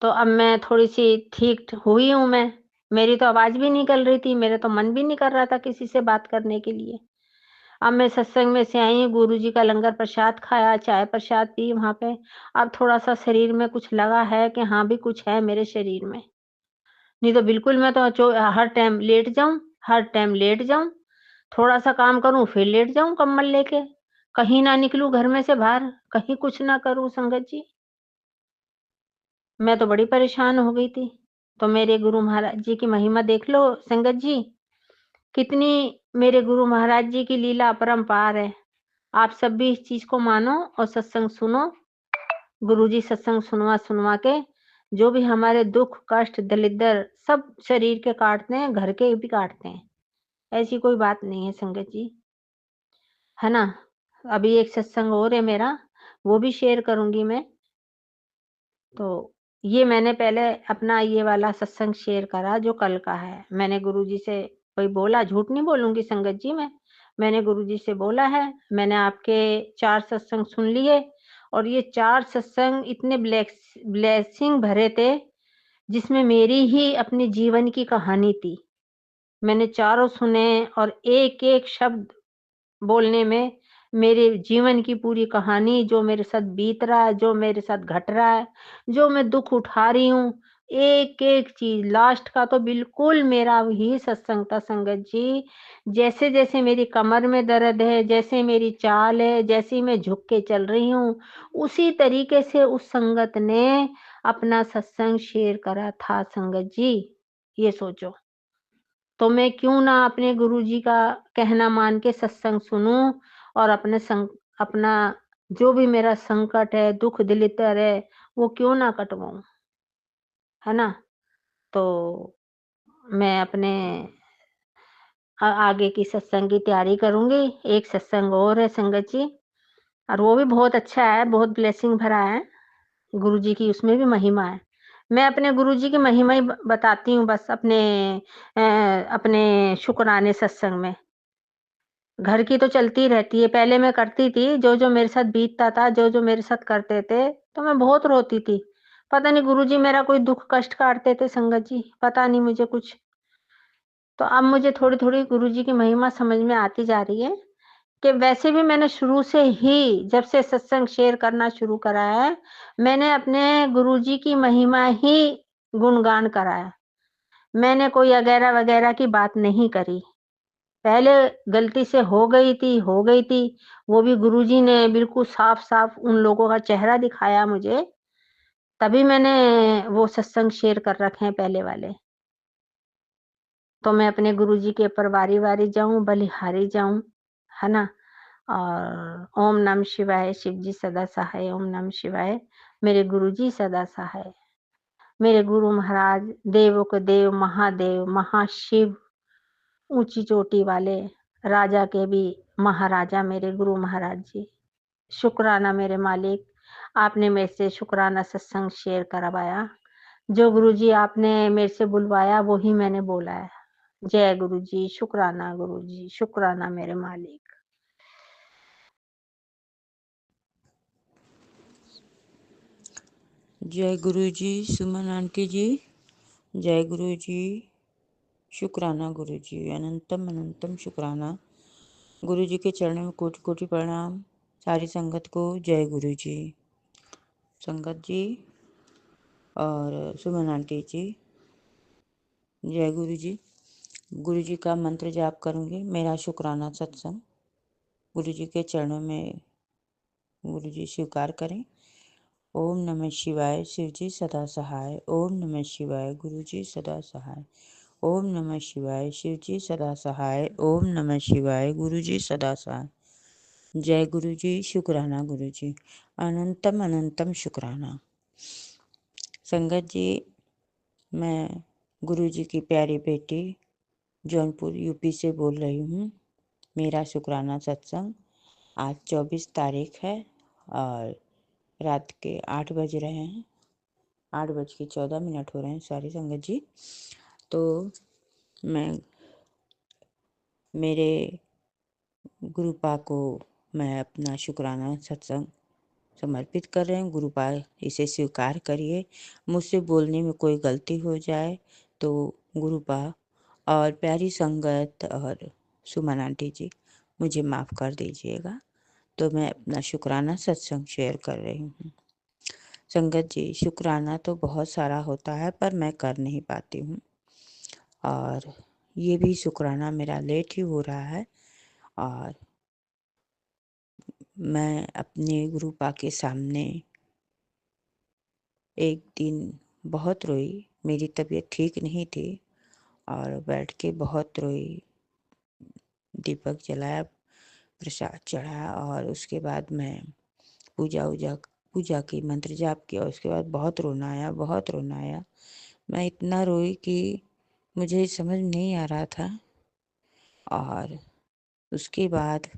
तो अब मैं थोड़ी-सी ठीक हुई हूँ मैं, मेरी तो आवाज़ भी निकल रही थी, मेरा तो मन भी नहीं कर रहा था किसी से बात करने के लिए। अब मैं सत्संग में से आई, गुरुजी का लंगर प्रसाद खाया, चाय प्रसाद पी वहाँ पे। अब थोड़ा-सा शरीर में कुछ लगा है कि हाँ, भी कुछ है मेरे शरीर में। नहीं तो बिल्कुल मैं तो हर टाइम लेट जाऊँ, हर टाइम लेट जाऊँ, थोड़ा-सा काम करूँ फिर लेट जाऊँ कंबल लेके। कहीं ना निकलूँ घर में से बाहर, कहीं कुछ ना करूँ संगत जी। मैं तो बड़ी परेशान हो गई थी। तो मेरे गुरु महाराज जी की महिमा देख लो संगत जी, कितनी मेरे गुरु महाराज जी की लीला अपरंपार है। आप सब भी इस चीज़ को मानो और सत्संग सुनो। गुरुजी सत्संग सुनवा-सुनवा के जो भी हमारे दुख, कष्ट, दलिद्र सब शरीर के काटते हैं, घर के भी काटते हैं। ऐसी कोई बात नहीं है संगत जी, है ना? अभी एक सत्संग और है मेरा, वो भी शेयर करूँगी मैं। तो ये मैंने पहले अपना ये वाला सत्संग शेयर करा जो कल का है। मैंने गुरुजी से कोई बोला, झूठ नहीं बोलूंगी संगत जी मैंने गुरुजी से बोला है, मैंने आपके 4 सत्संग सुन लिए और ये 4 सत्संग इतने ब्लेसिंग भरे थे, जिसमें मेरी ही अपने जीवन की कहानी थी। मैंने चारों सुने और एक-एक शब्द बोलने में मेरे जीवन की पूरी कहानी, जो मेरे साथ बीत रहा है, जो मेरे साथ घट रहा है, जो मैं दुःख उठा रही हूँ, एक-एक चीज़, लास्ट का तो बिल्कुल मेरा ही सत्संग था संगत जी। जैसे-जैसे मेरी कमर में दर्द है, जैसे मेरी चाल है, जैसे मैं झुक के चल रही हूँ, उसी तरीके से उस संगत ने अपना सत्संग शेयर करा था संगत जी, ये सोचो। तो मैं क्यों ना अपने गुरुजी का कहना मान के सत्संग सुनूं और अपना जो भी मेरा संकट है, दुःख दलिदर है, वो क्यों ना कटवाऊँ, है ना? तो मैं अपने आगे की सत्संग की तैयारी करूँगी। एक सत्संग और है संगत जी, और वो भी बहुत अच्छा है, बहुत ब्लेसिंग भरा है। गुरुजी की उसमें भी महिमा है। मैं अपने गुरुजी की महिमा ही बताती हूँ बस अपने शुक्राने सत्संग में। घर की तो चलती रहती है, पहले मैं करती थी, जो-जो मेरे साथ बीतता था, जो-जो मेरे साथ करते थे, तो मैं बहुत रोती थी। पता नहीं गुरुजी मेरा कोई दुःख कष्ट काटते थे संगत जी, पता नहीं मुझे कुछ। तो अब मुझे थोड़ी-थोड़ी गुरुजी की महिमा समझ में आती जा रही है, कि वैसे भी मैंने शुरू से ही जब से सत्संग शेयर करना शुरू करा है, मैंने अपने गुरुजी की महिमा ही गुणगान करा है। मैंने कोई अगैरा-वगैरा की बात नहीं करी। पहले गलती से हो गई थी, वो भी गुरुजी ने बिल्कुल साफ-साफ उन लोगों का चेहरा दिखाया मुझे, तभी मैंने वो सत्संग शेयर कर रखे हैं पहले वाले। तो मैं अपने गुरुजी के ऊपर वारी-वारी जाऊँ, बलिहारी जाऊँ, है ना? और ओम नमः शिवाय, शिव जी सदा सहाय, ओम नमः शिवाय, मेरे गुरुजी सदा सहाय। मेरे गुरु महाराज देवों के देव, महादेव, महाशिव, ऊँची चोटी वाले, राजा के भी महाराजा मेरे गुरु महाराज जी। शुक्राना मेरे मालिक, आपने मेरे से शुक्राना सत्संग शेयर करवाया। जो गुरुजी आपने मेरे से बुलवाया, वो ही मैंने बोला है। जय गुरुजी, शुक्राना मेरे मालिक। जय गुरु जी, सुमन आंटी जी, जय गुरु जी, शुक्राना गुरु जी, अनंतम अनंतम शुक्राना। गुरु जी के चरणों में कोटि कोटि प्रणाम। सारी संगत को जय गुरु जी। संगत जी और सुमन आंटी जी, जय गुरु जी। गुरु जी का मंत्र जाप करूंगी। मेरा शुक्राना सत्संग गुरु जी के चरणों में गुरु जी स्वीकार करें। ओम नमः शिवाय, शिव जी सदा सहाय। ओम नमः शिवाय, गुरु जी सदा सहाय। ओम नमः शिवाय, शिव जी सदा सहाय। ओम नमः शिवाय, गुरु जी सदा सहाय। जय गुरु जी, शुक्राना गुरु जी, अनंतम अनंतम शुक्राना। संगत जी, मैं गुरु जी की प्यारी बेटी जौनपुर यूपी से बोल रही हूँ। मेरा शुक्राना सत्संग आज 24 तारीख है और रात के 8 बज रहे हैं, 8:14 हो रहे हैं। सॉरी संगत जी। तो मैं मेरे गुरुपा को मैं अपना शुक्राना सत्संग समर्पित कर रहे हैं। गुरुपा इसे स्वीकार करिए। मुझसे बोलने में कोई गलती हो जाए तो गुरुपा और प्यारी संगत और सुमन आंटी जी मुझे माफ़ कर दीजिएगा। तो मैं अपना शुक्राना सत्संग शेयर कर रही हूँ। संगत जी, शुक्राना तो बहुत सारा होता है पर मैं कर नहीं पाती हूँ, और ये भी शुक्राना मेरा लेट ही हो रहा है। और मैं अपने गुरुपा के सामने एक दिन बहुत रोई। मेरी तबीयत ठीक नहीं थी और बैठ के बहुत रोई, दीपक जलाया, प्रसाद चढ़ाया और उसके बाद मैं पूजा की, मंत्र जाप किया। उसके बाद बहुत रोना आया। मैं इतना रोई कि मुझे समझ नहीं आ रहा था। और उसके बाद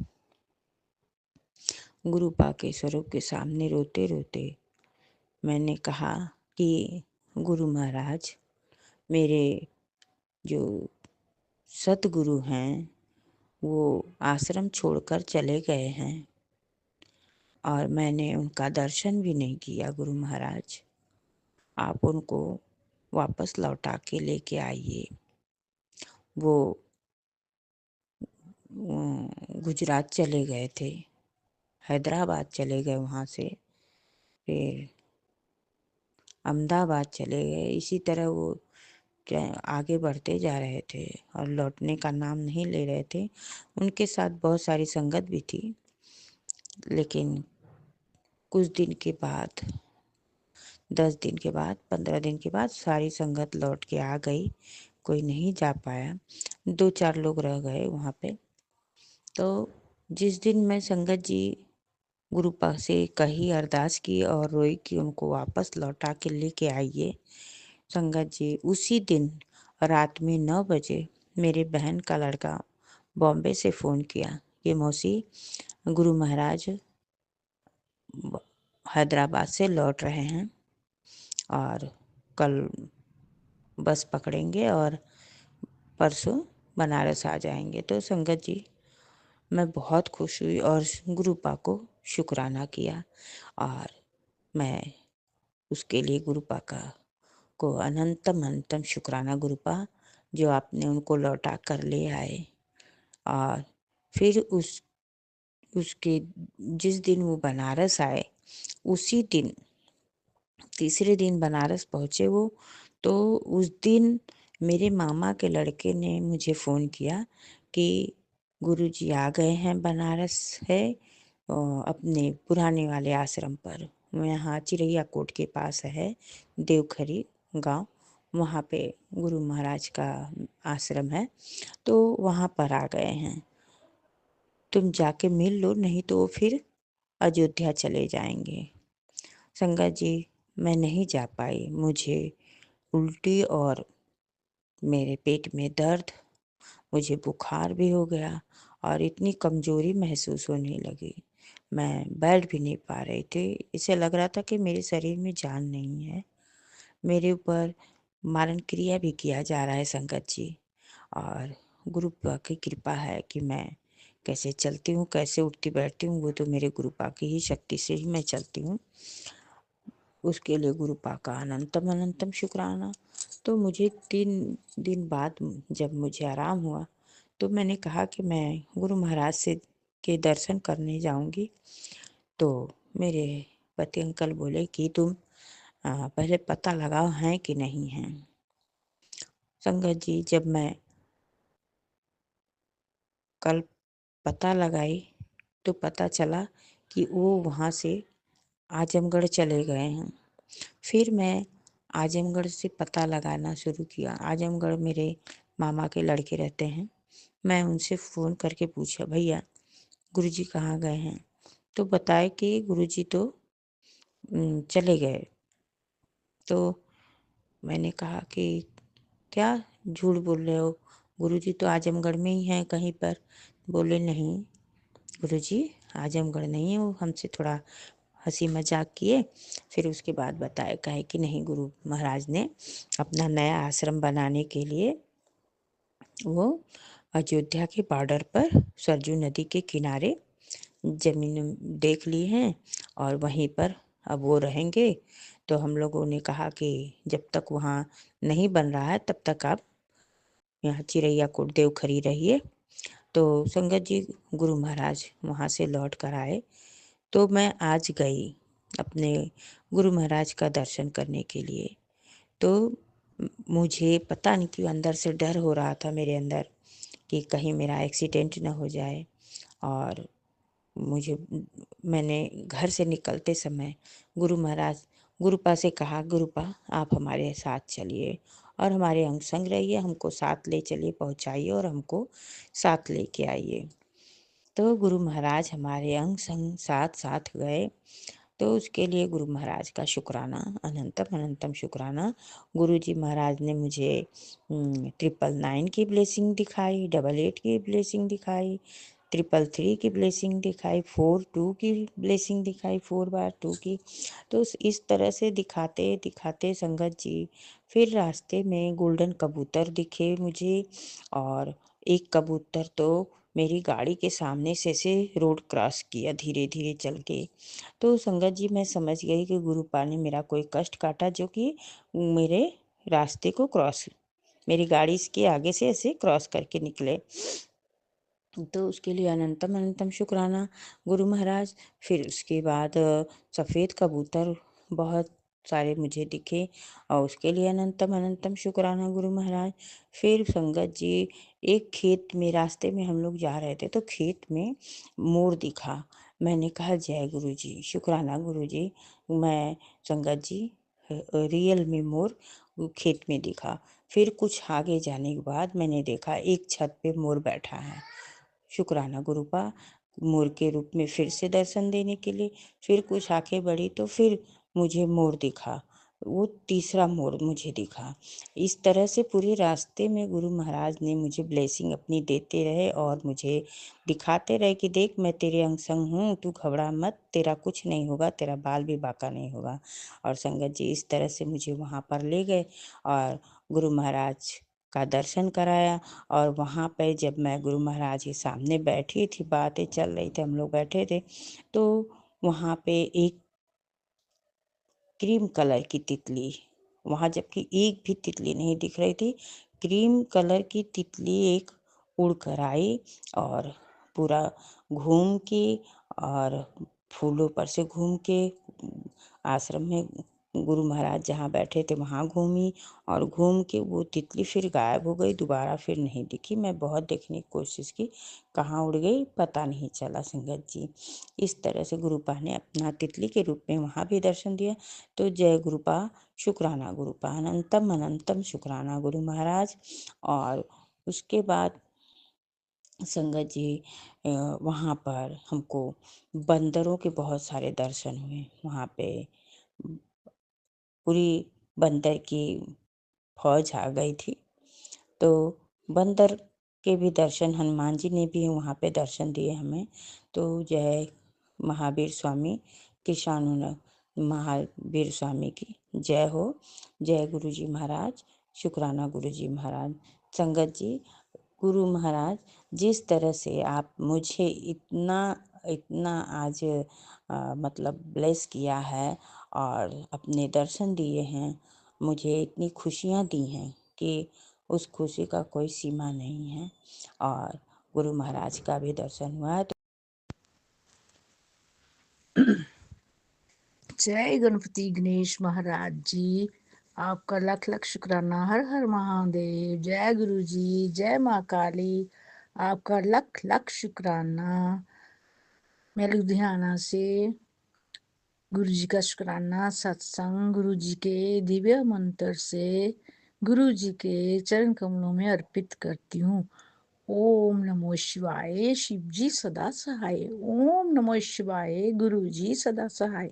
गुरुपा के स्वरूप के सामने रोते रोते मैंने कहा कि गुरु महाराज, मेरे जो सतगुरु हैं वो आश्रम छोड़कर चले गए हैं और मैंने उनका दर्शन भी नहीं किया। गुरु महाराज, आप उनको वापस लौटा के लेके आइए। वो गुजरात चले गए थे, हैदराबाद चले गए, वहाँ से फिर अहमदाबाद चले गए। इसी तरह वो आगे बढ़ते जा रहे थे और लौटने का नाम नहीं ले रहे थे। उनके साथ बहुत सारी संगत भी थी, लेकिन कुछ दिन के बाद, 10 दिन के बाद, 15 दिन के बाद सारी संगत लौट के आ गई। कोई नहीं जा पाया, 2-4 लोग रह गए वहाँ पे। तो जिस दिन मैं संगत जी गुरुपा से कही, अरदास की और रोई कि उनको वापस लौटा के लेके आइए, संगत जी उसी दिन रात में 9 बजे मेरे बहन का लड़का बॉम्बे से फ़ोन किया कि मौसी, गुरु महाराज हैदराबाद से लौट रहे हैं और कल बस पकड़ेंगे और परसों बनारस आ जाएंगे। तो संगत जी, मैं बहुत खुश हुई और गुरुपा को शुक्राना किया और मैं उसके लिए गुरुपा को अनंतम अनंतम शुक्राना गुरुपा, जो आपने उनको लौटा कर ले आए। और फिर उसके जिस दिन वो बनारस आए, उसी दिन तीसरे दिन बनारस पहुँचे वो। तो उस दिन मेरे मामा के लड़के ने मुझे फ़ोन किया कि गुरुजी आ गए हैं बनारस है अपने पुराने वाले आश्रम पर। यहाँ चिरैया कोट के पास है देवखरी गांव, वहाँ पे गुरु महाराज का आश्रम है, तो वहाँ पर आ गए हैं। तुम जाके मिल लो, नहीं तो फिर अयोध्या चले जाएंगे। संगत जी, मैं नहीं जा पाई। मुझे उल्टी और मेरे पेट में दर्द, मुझे बुखार भी हो गया और इतनी कमजोरी महसूस होने लगी। मैं बैठ भी नहीं पा रही थी। इसे लग रहा था कि मेरे शरीर में जान नहीं है। मेरे ऊपर मारण क्रिया भी किया जा रहा है संगत जी। और गुरु की कृपा है कि मैं कैसे चलती हूँ, कैसे उठती बैठती हूँ, वो तो मेरे गुरुपा की ही शक्ति से ही मैं चलती हूँ। उसके लिए गुरुपा का अनंतम अनंतम शुक्राना। तो मुझे 3 दिन बाद जब मुझे आराम हुआ, तो मैंने कहा कि मैं गुरु महाराज से के दर्शन करने जाऊंगी। तो मेरे पति अंकल बोले कि तुम पहले पता लगाओ हैं कि नहीं हैं। संगत जी, जब मैं कल पता लगाई तो पता चला कि वो वहाँ से आजमगढ़ चले गए हैं। फिर मैं आजमगढ़ से पता लगाना शुरू किया। आजमगढ़ मेरे मामा के लड़के रहते हैं। मैं उनसे फ़ोन करके पूछा, भैया गुरुजी कहाँ गए हैं? तो बताए कि गुरुजी तो चले गए। तो मैंने कहा कि क्या झूठ बोल रहे हो, गुरुजी तो आजमगढ़ में ही हैं कहीं पर। बोले नहीं गुरुजी आजमगढ़ नहीं है, वो हमसे थोड़ा हंसी मजाक किए। फिर उसके बाद बताया कहे कि नहीं, गुरु महाराज ने अपना नया आश्रम बनाने के लिए वो अयोध्या के बॉर्डर पर सरजू नदी के किनारे जमीन देख ली हैं और वहीं पर अब वो रहेंगे। तो हम लोगों ने कहा कि जब तक वहाँ नहीं बन रहा है तब तक आप यहाँ चिरैया कोट देवखरी रहिए। तो संगत जी, गुरु महाराज वहाँ से लौट कर आए। तो मैं आज गई अपने गुरु महाराज का दर्शन करने के लिए। तो मुझे पता नहीं क्यों अंदर से डर हो रहा था मेरे अंदर कि कहीं मेरा एक्सीडेंट न हो जाए। और मैंने घर से निकलते समय गुरु महाराज गुरुपा से कहा, गुरुपा आप हमारे साथ चलिए और हमारे अंग संग रहिए, हमको साथ ले चलिए, पहुँचाइए और हमको साथ लेके आइए। तो गुरु महाराज हमारे अंग संग साथ साथ गए। तो उसके लिए गुरु महाराज का शुक्राना, अनंतम अनंतम शुक्राना। गुरु जी महाराज ने मुझे 999 की ब्लेसिंग दिखाई, 88 की ब्लेसिंग दिखाई, 333 की ब्लेसिंग दिखाई, 42 की ब्लेसिंग दिखाई, 4/2 की। तो इस तरह से दिखाते दिखाते संगत जी फिर रास्ते में गोल्डन कबूतर दिखे मुझे, और एक कबूतर तो मेरी गाड़ी के सामने से रोड क्रॉस किया धीरे धीरे चल के। तो संगत जी मैं समझ गई कि गुरुपा ने मेरा कोई कष्ट काटा, जो कि मेरे रास्ते को क्रॉस, मेरी गाड़ी के आगे से ऐसे क्रॉस करके निकले। तो उसके लिए अनंतम अनंतम शुक्राना गुरु महाराज। फिर उसके बाद सफ़ेद कबूतर बहुत सारे मुझे दिखे, और उसके लिए अनंतम अनंतम शुक्राना गुरु महाराज। फिर संगत जी एक खेत में, रास्ते में हम लोग जा रहे थे तो खेत में मोर दिखा। मैंने कहा जय गुरु जी, शुक्राना गुरु जी। मैं संगत जी रियल में मोर खेत में दिखा। फिर कुछ आगे जाने के बाद मैंने देखा एक छत पे मोर बैठा है। शुक्राना गुरुपा मोर के रूप में फिर से दर्शन देने के लिए। फिर कुछ आंखें बढ़ी तो फिर मुझे मोर दिखा, वो तीसरा मोर मुझे दिखा। इस तरह से पूरे रास्ते में गुरु महाराज ने मुझे ब्लेसिंग अपनी देते रहे और मुझे दिखाते रहे कि देख मैं तेरे अंग संग हूँ, तू घबरा मत, तेरा कुछ नहीं होगा, तेरा बाल भी बांका नहीं होगा। और संगत जी इस तरह से मुझे वहाँ पर ले गए और गुरु महाराज का दर्शन कराया। और वहाँ पे जब मैं गुरु महाराज के सामने बैठी थी, बातें चल रही थी, हम लोग बैठे थे, तो वहाँ पे एक क्रीम कलर की तितली, वहाँ जबकि एक भी तितली नहीं दिख रही थी, क्रीम कलर की तितली एक उड़ कर आई और पूरा घूम के और फूलों पर से घूम के आश्रम में गुरु महाराज जहाँ बैठे थे वहाँ घूमी, और घूम के वो तितली फिर गायब हो गई, दोबारा फिर नहीं दिखी। मैं बहुत देखने की कोशिश की, कहाँ उड़ गई पता नहीं चला संगत जी। इस तरह से गुरुपा ने अपना तितली के रूप में वहाँ भी दर्शन दिया। तो जय गुरुपा, शुक्राना गुरुपा, अनंतम अनंतम शुक्राना गुरु महाराज। और उसके बाद संगत जी वहाँ पर हमको बंदरों के बहुत सारे दर्शन हुए। वहाँ पे पूरी बंदर की फौज आ गई थी। तो बंदर के भी दर्शन, हनुमान जी ने भी वहाँ पे दर्शन दिए हमें। तो जय महावीर स्वामी कृष्णानंद महावीर स्वामी की जय हो। जय गुरु जी महाराज, शुक्राना गुरु जी महाराज। संगत जी गुरु महाराज जिस तरह से आप मुझे इतना इतना आज मतलब ब्लेस किया है और अपने दर्शन दिए हैं, मुझे इतनी खुशियाँ दी हैं कि उस खुशी का कोई सीमा नहीं है। और गुरु महाराज का भी दर्शन हुआ है। जय गणपति गणेश महाराज जी, आपका लख लख शुक्राना। हर हर महादेव। जय गुरु जी, जय माँ काली, आपका लख लख शुक्राना। मैं लुधियाना से गुरु जी का शुक्राना सत्संग गुरु जी के दिव्य मंत्र से गुरु जी के चरण कमलों में अर्पित करती हूँ। ओम नमो शिवाय, शिव जी सदा सहाय। ओम नमो शिवाय, गुरु जी सदा सहाय।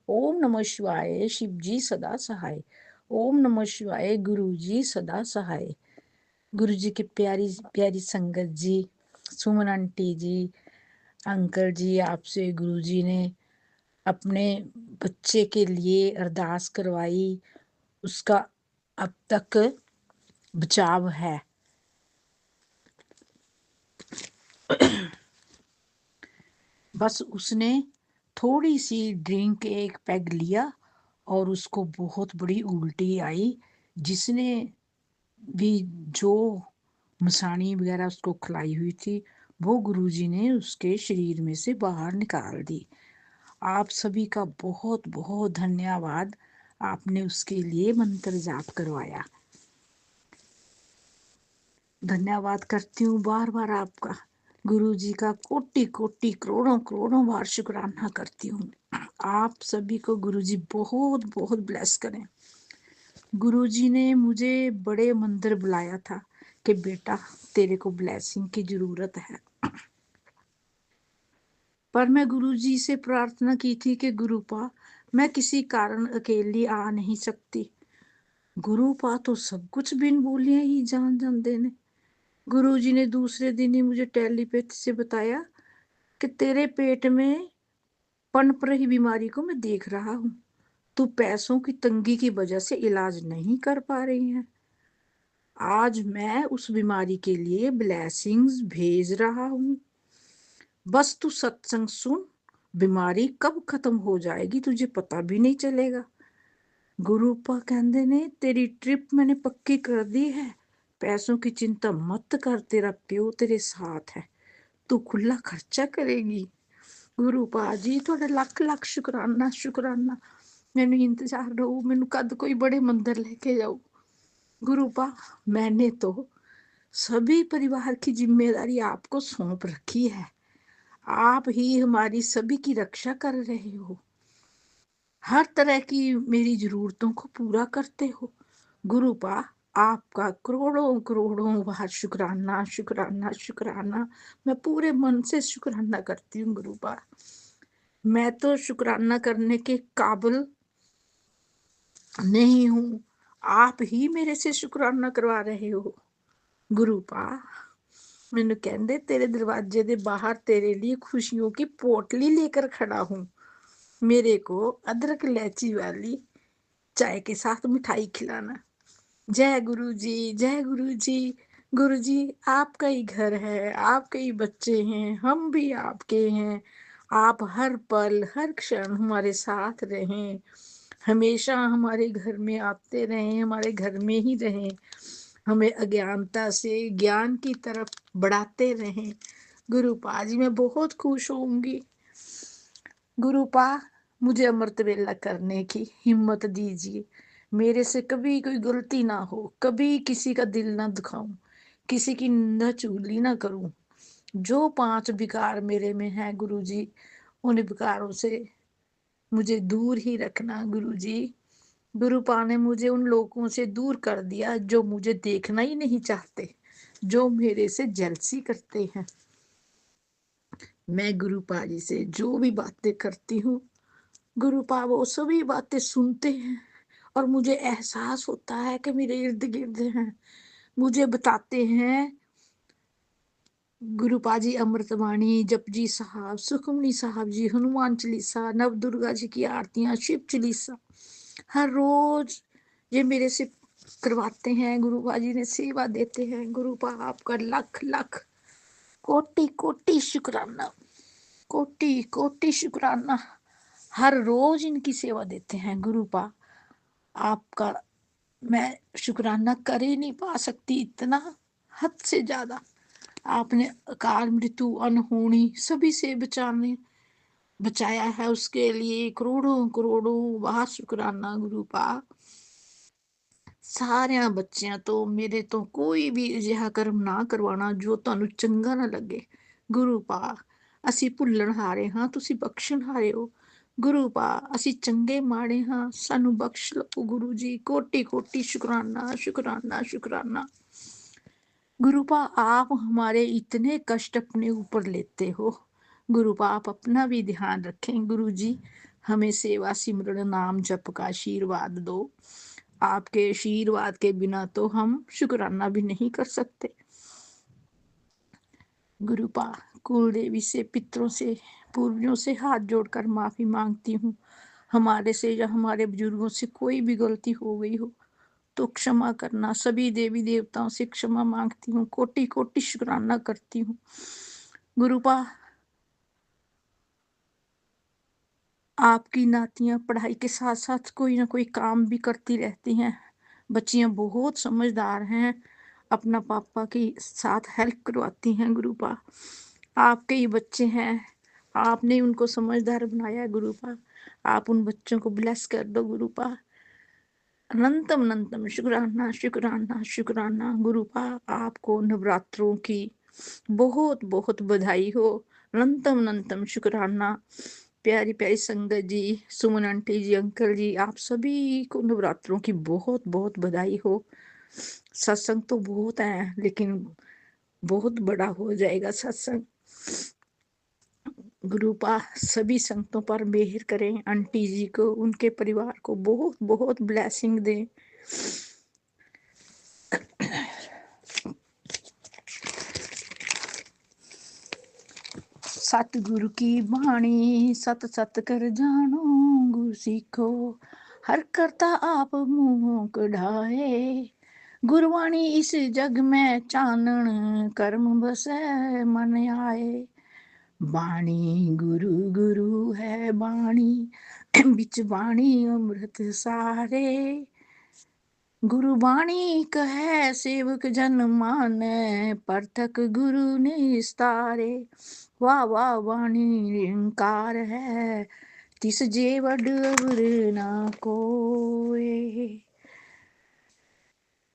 ओम नमः शिवाय, शिव जी सदा सहाय। ओम नमः शिवाय, गुरु जी सदा सहाय। गुरु जी की प्यारी प्यारी संगत जी, सुमन आंटी जी, अंकल जी, आपसे गुरु जी ने अपने बच्चे के लिए अरदास करवाई, उसका अब तक बचाव है। बस उसने थोड़ी सी ड्रिंक एक पैग लिया और उसको बहुत बड़ी उल्टी आई, जिसने भी जो मसानी वगैरह उसको खिलाई हुई थी वो गुरुजी ने उसके शरीर में से बाहर निकाल दी। आप सभी का बहुत बहुत धन्यवाद, आपने उसके लिए मंत्र जाप करवाया। धन्यवाद करती हूँ बार बार आपका, गुरु जी का कोटि कोटि करोड़ों करोड़ों बार शुक्राना करती हूँ। आप सभी को गुरु जी बहुत बहुत ब्लेस करें। गुरु जी ने मुझे बड़े मंदिर बुलाया था कि बेटा तेरे को ब्लेसिंग की जरूरत है, पर मैं गुरु जी से प्रार्थना की थी कि गुरुपा मैं किसी कारण अकेली आ नहीं सकती। गुरुपा तो सब कुछ बिन बोलिए ही जान जान देने। गुरुजी ने दूसरे दिन ही मुझे टेलीपैथी से बताया कि तेरे पेट में पनप रही बीमारी को मैं देख रहा हूँ, तू पैसों की तंगी की वजह से इलाज नहीं कर पा रही है। आज मैं उस बीमारी के लिए ब्लेसिंग्स भेज रहा हूँ, बस तू सत्संग सुन, बीमारी कब खत्म हो जाएगी तुझे पता भी नहीं चलेगा। गुरुपा कहते ने तेरी ट्रिप मैंने पक्की कर दी है, पैसों की चिंता मत कर, तेरा प्यो तेरे साथ है, तू खुला खर्चा करेगी। गुरुपा जी थोड़ा लख लख शुकराना शुकराना, मैनू इंतजार रहो, मैनू कद कोई बड़े मंदिर लेके जाओ। गुरुपा मैंने तो सभी परिवार की जिम्मेदारी आपको सौंप रखी है, आप ही हमारी सभी की रक्षा कर रहे हो, हर तरह की मेरी जरूरतों को पूरा करते हो। गुरुपा आपका करोड़ों करोड़ों बार शुक्राना शुक्राना शुक्राना, मैं पूरे मन से शुक्राना करती हूँ। गुरुपा मैं तो शुक्राना करने के काबिल नहीं हूँ, आप ही मेरे से शुक्राना करवा रहे हो। गुरुपा मैनू कहंदे तेरे दरवाजे दे बाहर तेरे लिए खुशियों की पोटली लेकर खड़ा हूँ, मेरे को अदरक इलायची वाली चाय के साथ मिठाई खिलाना। जय गुरु जी, जय गुरु जी। गुरु जी आपका ही घर है, आपके ही बच्चे हैं, हम भी आपके हैं, आप हर पल हर क्षण हमारे साथ रहें, हमेशा हमारे घर में आते रहें, हमारे घर में ही रहें, हमें अज्ञानता से ज्ञान की तरफ बढ़ाते रहें। गुरुपा जी मैं बहुत खुश होंगी। गुरुपा मुझे अमृत वेला करने की हिम्मत दीजिए, मेरे से कभी कोई गलती ना हो, कभी किसी का दिल ना दुखाऊं, किसी की निंदा चुगली ना करूं। जो 5 विकार मेरे में है गुरुजी, उन विकारों से मुझे दूर ही रखना गुरुजी। गुरुपा ने मुझे उन लोगों से दूर कर दिया जो मुझे देखना ही नहीं चाहते, जो मेरे से जेलसी करते हैं। मैं गुरुपा जी से जो भी बातें करती हूँ, गुरुपा वो सभी बातें सुनते हैं और मुझे एहसास होता है कि मेरे इर्द गिर्द हैं, मुझे बताते हैं। गुरुपा जी अमृतवाणी, जपजी साहब, सुखमनी साहब जी, हनुमान चालीसा, नव दुर्गा जी की आरतियां, शिव चालीसा हर रोज ये मेरे से करवाते हैं। गुरुपा जी ने सेवा देते हैं। गुरुपा आपका लख लख कोटि कोटि शुक्राना, कोटि कोटि शुक्राना, हर रोज इनकी सेवा देते हैं। गुरुपा आपका मैं शुक्राना कर ही नहीं पा सकती, इतना हद से ज्यादा आपने अकाल मृत्यु अनहोनी सभी से बचाया है, उसके लिए करोड़ों करोड़ों बार शुक्राना। गुरुपा सारिया बच्चियां तो मेरे तो कोई भी अजिहा कर्म ना करवाना जो ਤੁਹਾਨੂੰ ਚੰਗਾ ਨਾ ਲੱਗੇ। ਗੁਰੂ ਪਾ ਅਸੀਂ ਭੁੱਲਣ ਹਾਰੇ ਹਾਂ, ਤੁਸੀਂ ਬਖਸ਼ਣ ਹਾਰੇ ਹੋ। ਗੁਰੂ ਪਾ ਅਸੀਂ ਚੰਗੇ ਮਾੜੇ ਹਾਂ, ਸਾਨੂੰ ਬਖਸ਼ ਲਓ। ਗੁਰੂ ਜੀ ਕੋटि कोटि शुक्राना शुक्राना शुक्राना। गुरुपा आप हमारे इतने कष्ट अपने ऊपर लेते हो, गुरुपा आप अपना भी ध्यान रखें। गुरु जी हमें सेवा सिमरन नाम जप का आशीर्वाद दो, आपके आशीर्वाद के बिना तो हम शुक्राना भी नहीं कर सकते। गुरुपा कुल देवी से, पितरों से, पूर्वजों से हाथ जोड़कर माफी मांगती हूँ, हमारे से या हमारे बुजुर्गों से कोई भी गलती हो गई हो तो क्षमा करना। सभी देवी देवताओं से क्षमा मांगती हूँ, कोटि कोटि शुक्राना करती हूँ। गुरुपा आपकी नातियां पढ़ाई के साथ साथ कोई ना कोई काम भी करती रहती हैं, बच्चियां बहुत समझदार हैं, अपना पापा के साथ हेल्प करवाती हैं। गुरुपा आपके ही बच्चे हैं, आपने उनको समझदार बनाया है। गुरुपा आप उन बच्चों को ब्लेस कर दो। गुरुपा अनंतम अनंतम शुक्राना शुक्राना शुक्राना। गुरुपा आपको नवरात्रों की बहुत बहुत बधाई हो, अनंतम अनंतम शुक्राना। प्यारी प्यारी संगत जी, सुमन आंटी जी, अंकल जी, आप सभी को नवरात्रों की बहुत बहुत बधाई हो। सत्संग तो बहुत है लेकिन बहुत बड़ा हो जाएगा सत्संग। गुरुपा सभी संगतों पर मेहर करें, आंटी जी को, उनके परिवार को बहुत बहुत ब्लेसिंग दें। सतगुरु की बाणी सत सत कर जानो, गुरु सीखो हर करता आप मुँह कढ़ाए। गुरबाणी इस जग में चानन, कर्म बसै मन आए। बाणी गुरु गुरु है बाणी, बिच बाणी अमृत सारे। गुरु बाणी कहे सेवक जन माने, परतक गुरु निस्तारे। वाह वाह बाणी निरंकार है, तिस जे वड अवर ना कोय।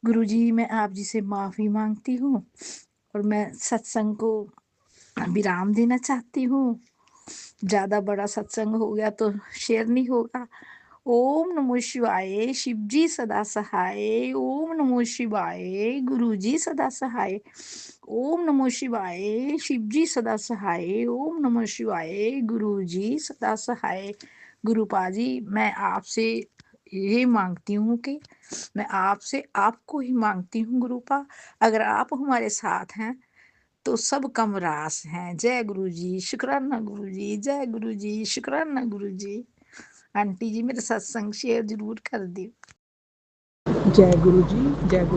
गुरु जी, मैं आप जी से माफी मांगती हूँ और मैं सत्संग को विराम देना चाहती हूँ। ज्यादा बड़ा सत्संग हो गया तो शेयर नहीं होगा। ओम नमो शिवाय, शिव जी सदा सहाय। ओम नमो शिवाय, गुरु जी सदा सहाय। ओम नमो शिवाय, शिव जी सदा सहाय। ओम नमो शिवाय, गुरु जी सदा सहाय। गुरु पाजी, मैं आपसे ये मांगती हूँ कि मैं आपसे आपको ही मांगती हूँ गुरुपा, अगर आप हमारे साथ हैं तो सब कम रास हैं। जय गुरु जी, शुक्राना गुरु जी। जय गुरु जी, शुक्राना गुरु जी। आंटी जी, मेरा सत्संग शेयर जरूर कर दियो। जय गुरु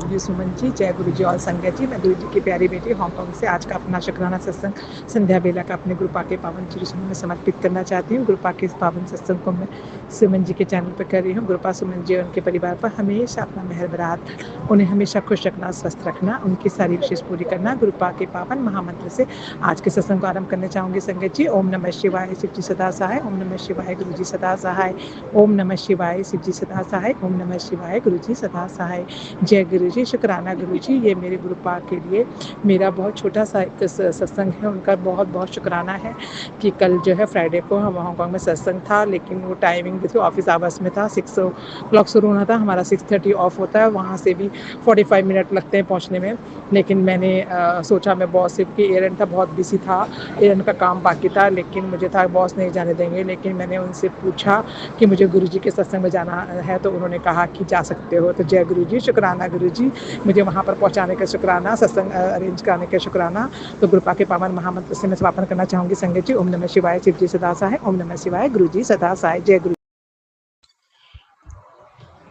जी सुमन जी, जय गुरु जी और संगत जी। मैं गुरु जी की प्यारी बेटी हांगकांग से आज का अपना शुक्राना सत्संग संध्या बेला का अपने गुरुपा के पावन चरणों में समर्पित करना चाहती हूँ। गुरुपा के इस पावन सत्संग को मैं सुमन जी के चैनल पर कर रही हूँ। गुरुपा सुमन जी और उनके परिवार पर हमेशा अपना मेहर बरात, उन्हें हमेशा खुश रखना, स्वस्थ रखना, उनकी सारी विशेष पूरी करना। गुरुपा के पावन महामंत्र से आज के सत्संग को आरंभ करना चाहूँगी संगत जी। ओम नमः शिवाय, शिव जी सदा सहाय। ओम नमः शिवाय, गुरु जी सदा सहाय। ओम नमः शिवाय, शिव जी सदा सहाय। ओम नमः शिवाय, गुरु जी सदा सहाय। जय गुरु जी, शुक्राना गुरु जी। ये मेरे गुरुपा के लिए मेरा बहुत छोटा सा एक सत्संग है, उनका बहुत बहुत शुक्राना है कि कल जो है फ्राइडे को हम हांगकांग में सत्संग था, लेकिन वो टाइमिंग भी ऑफिस आवर्स में था। 6 o'clock शुरू होना था, हमारा 6:30 ऑफ होता है, वहाँ से भी 45 मिनट लगते हैं पहुँचने में। लेकिन मैंने सोचा, मैं बॉस की एयरलाइन था, बहुत बिजी था, एयरलाइन का काम बाकी था, लेकिन मुझे था बॉस नहीं जाने देंगे। लेकिन मैंने उनसे पूछा कि मुझे गुरु जी के सत्संग में जाना है, तो उन्होंने कहा कि जा सकते हो। तो जय गुरु जी, शुक्राना गुरु जी, मुझे वहाँ पर पहुँचाने का शुक्राना, सत्संग अरेंज कराने का शुक्राना। तो गुरुपा के पावन महामंत्र से मैं समापन करना चाहूँगी संगत जी। ओम नमः शिवाय, शिव जी सदा सहाय। ओम नमः शिवाय, गुरु जी सदा सहाय। जय गुरु।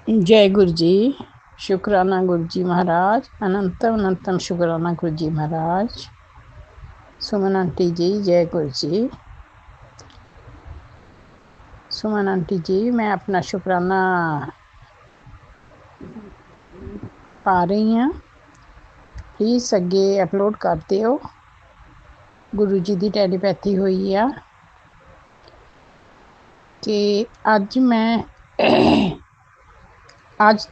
जय गुरु जी, शुक्राना गुरु जी महाराज। अनंतम अनंतम शुक्राना गुरु जी महाराज। सुमन आंटी जी, जय गुरु जी। सुमन आंटी जी, मैं अपना शुक्राना पा रही हाँ, प्लीज़ अगे अपलोड कर दिओ। गुरु जी की टैलीपैथी हुई आ कि अज मैं आज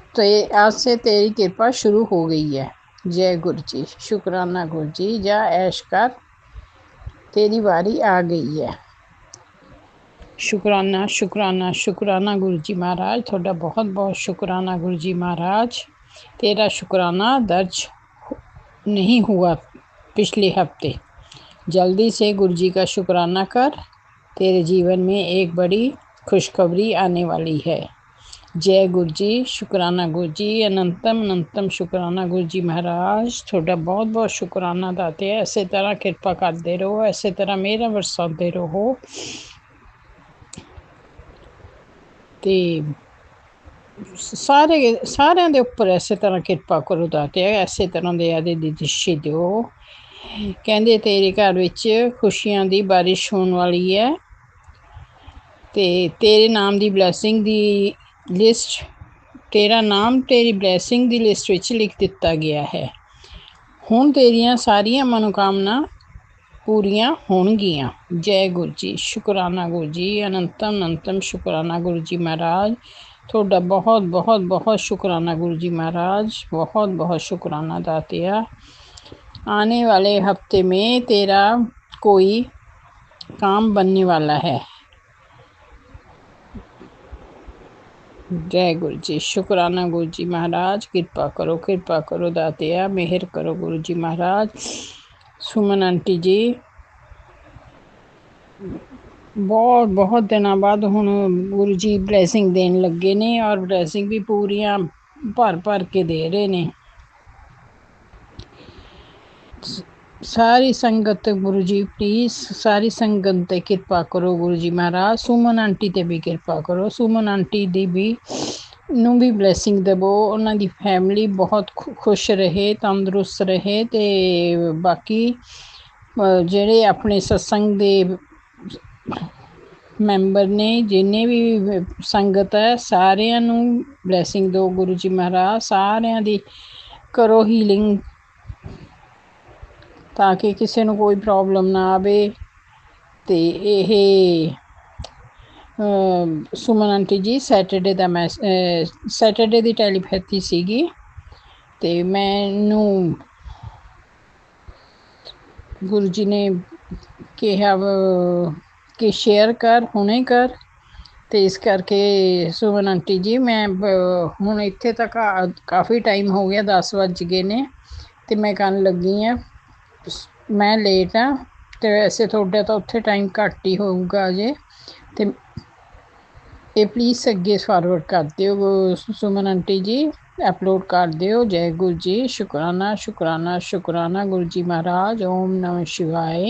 से तेरी कृपा शुरू हो गई है। जय गुरु जी, शुक्राना गुरु जी। जा ऐश कर, तेरी बारी आ गई है। शुक्राना शुक्राना शुक्राना गुरु जी महाराज, थोड़ा बहुत बहुत शुक्राना गुरु जी महाराज। तेरा शुक्राना दर्ज नहीं हुआ पिछले हफ्ते, जल्दी से गुरु जी का शुक्राना कर, तेरे जीवन में एक बड़ी खुशखबरी आने वाली है। जय गुरु जी, शुक्राना गुरु जी। अनंतम अनंतम शुक्राना गुरु जी महाराज, थोड़ा बहुत बहुत शुक्राना दाते हैं। इसे तरह कृपा करते रहो, इसे तरह मेरा बरसाते रहो ते सारे दे उपर इसे तरह कृपा करो दाते, इसे तरह दे आदे दी दिशा दिओ। कहंदे तेरे घर विच खुशियां दी बारिश होने वाली है ते तेरे नाम दी ब्लैसिंग दी लिस्ट, तेरा नाम तेरी ब्लैसिंग दी लिस्ट विच लिख दिता गया है। हुण तेरियां सारियां मनोकामना पूरियां होणगियां। जय गुरु जी, शुक्राना गुरु जी। अनंतम अनंतम शुक्राना गुरु जी महाराज, थोड़ा बहुत बहुत बहुत शुक्राना गुरु जी महाराज, बहुत बहुत शुक्राना दातिया। आने वाले हफ्ते में तेरा कोई काम बनने वाला है। जय गुरु जी, शुक्राना गुरु जी महाराज। कृपा करो दातिया, मेहर करो गुरु जी महाराज। सुमन आंटी जी, बहुत बहुत दिनों बाद हुण गुरु जी ब्लैसिंग देन लगे ने, और ब्लैसिंग भी पूरियां भर भर के दे रहे ने। सारी संगत ते गुरु जी प्लीज सारी संगत ते किरपा करो गुरु जी महाराज। सुमन आंटी ते भी किरपा करो, सुमन आंटी दी भी ਨੂੰ ਵੀ ਬਲੇਸਿੰਗ ਦੇਵੋ, ਉਹਨਾਂ ਦੀ ਫੈਮਿਲੀ ਬਹੁਤ ਖੁਸ਼ ਰਹੇ, ਤੰਦਰੁਸਤ ਰਹੇ। ਤੇ ਬਾਕੀ ਜਿਹੜੇ ਆਪਣੇ ਸਤਸੰਗ ਦੇ ਮੈਂਬਰ ਨੇ, ਜਿੰਨੇ ਵੀ ਸੰਗਤ ਹੈ, ਸਾਰਿਆਂ ਨੂੰ ਬਲੇਸਿੰਗ ਦਿਓ ਗੁਰੂ ਜੀ ਮਹਾਰਾਜ। ਸਾਰਿਆਂ ਦੀ ਕਰੋ ਹੀਲਿੰਗ ਤਾਂ ਕਿ ਕਿਸੇ ਨੂੰ ਕੋਈ ਪ੍ਰੋਬਲਮ ਨਾ ਆਵੇ। ਤੇ ਇਹ ਸੁਮਨ ਆਂਟੀ ਜੀ ਸੈਟਰਡੇ ਦਾ ਮੈਂ ਸੈਟਰਡੇ ਦੀ ਟੈਲੀਪੈਥੀ ਸੀਗੀ ਤੇ ਮੈਨੂੰ ਗੁਰੂ ਜੀ ਨੇ ਕਿਹਾ ਕਿ ਸ਼ੇਅਰ ਕਰ, ਹੁਣੇ ਕਰ। ਤੇ ਇਸ ਕਰਕੇ ਸੁਮਨ ਆਂਟੀ ਜੀ ਮੈਂ ਹੁਣ ਇੱਥੇ ਤੱਕ ਕਾਫੀ ਟਾਈਮ ਹੋ ਗਿਆ, 10 ਵੱਜ ਗਏ ਨੇ ਤੇ ਮੈਂ ਕਰਨ ਲੱਗੀ ਆ। ਮੈਂ ਲੇਟ ਆ ਤੇ ਵੈਸੇ ਤੁਹਾਡਾ ਤਾਂ ਉੱਥੇ ਟਾਈਮ ਘੱਟ ਹੀ ਹੋਊਗਾ ਅਜੇ। ਤੇ ਇਹ ਪਲੀਜ਼ ਅੱਗੇ ਫਾਰਵਰਡ ਕਰ ਦਿਓ ਸੁਮਨ ਆਂਟੀ ਜੀ, अपलोड कर दियो। जय गुरु जी, शुक्राना शुक्राना शुक्राना गुरु जी महाराज। ओम नमः शिवाय,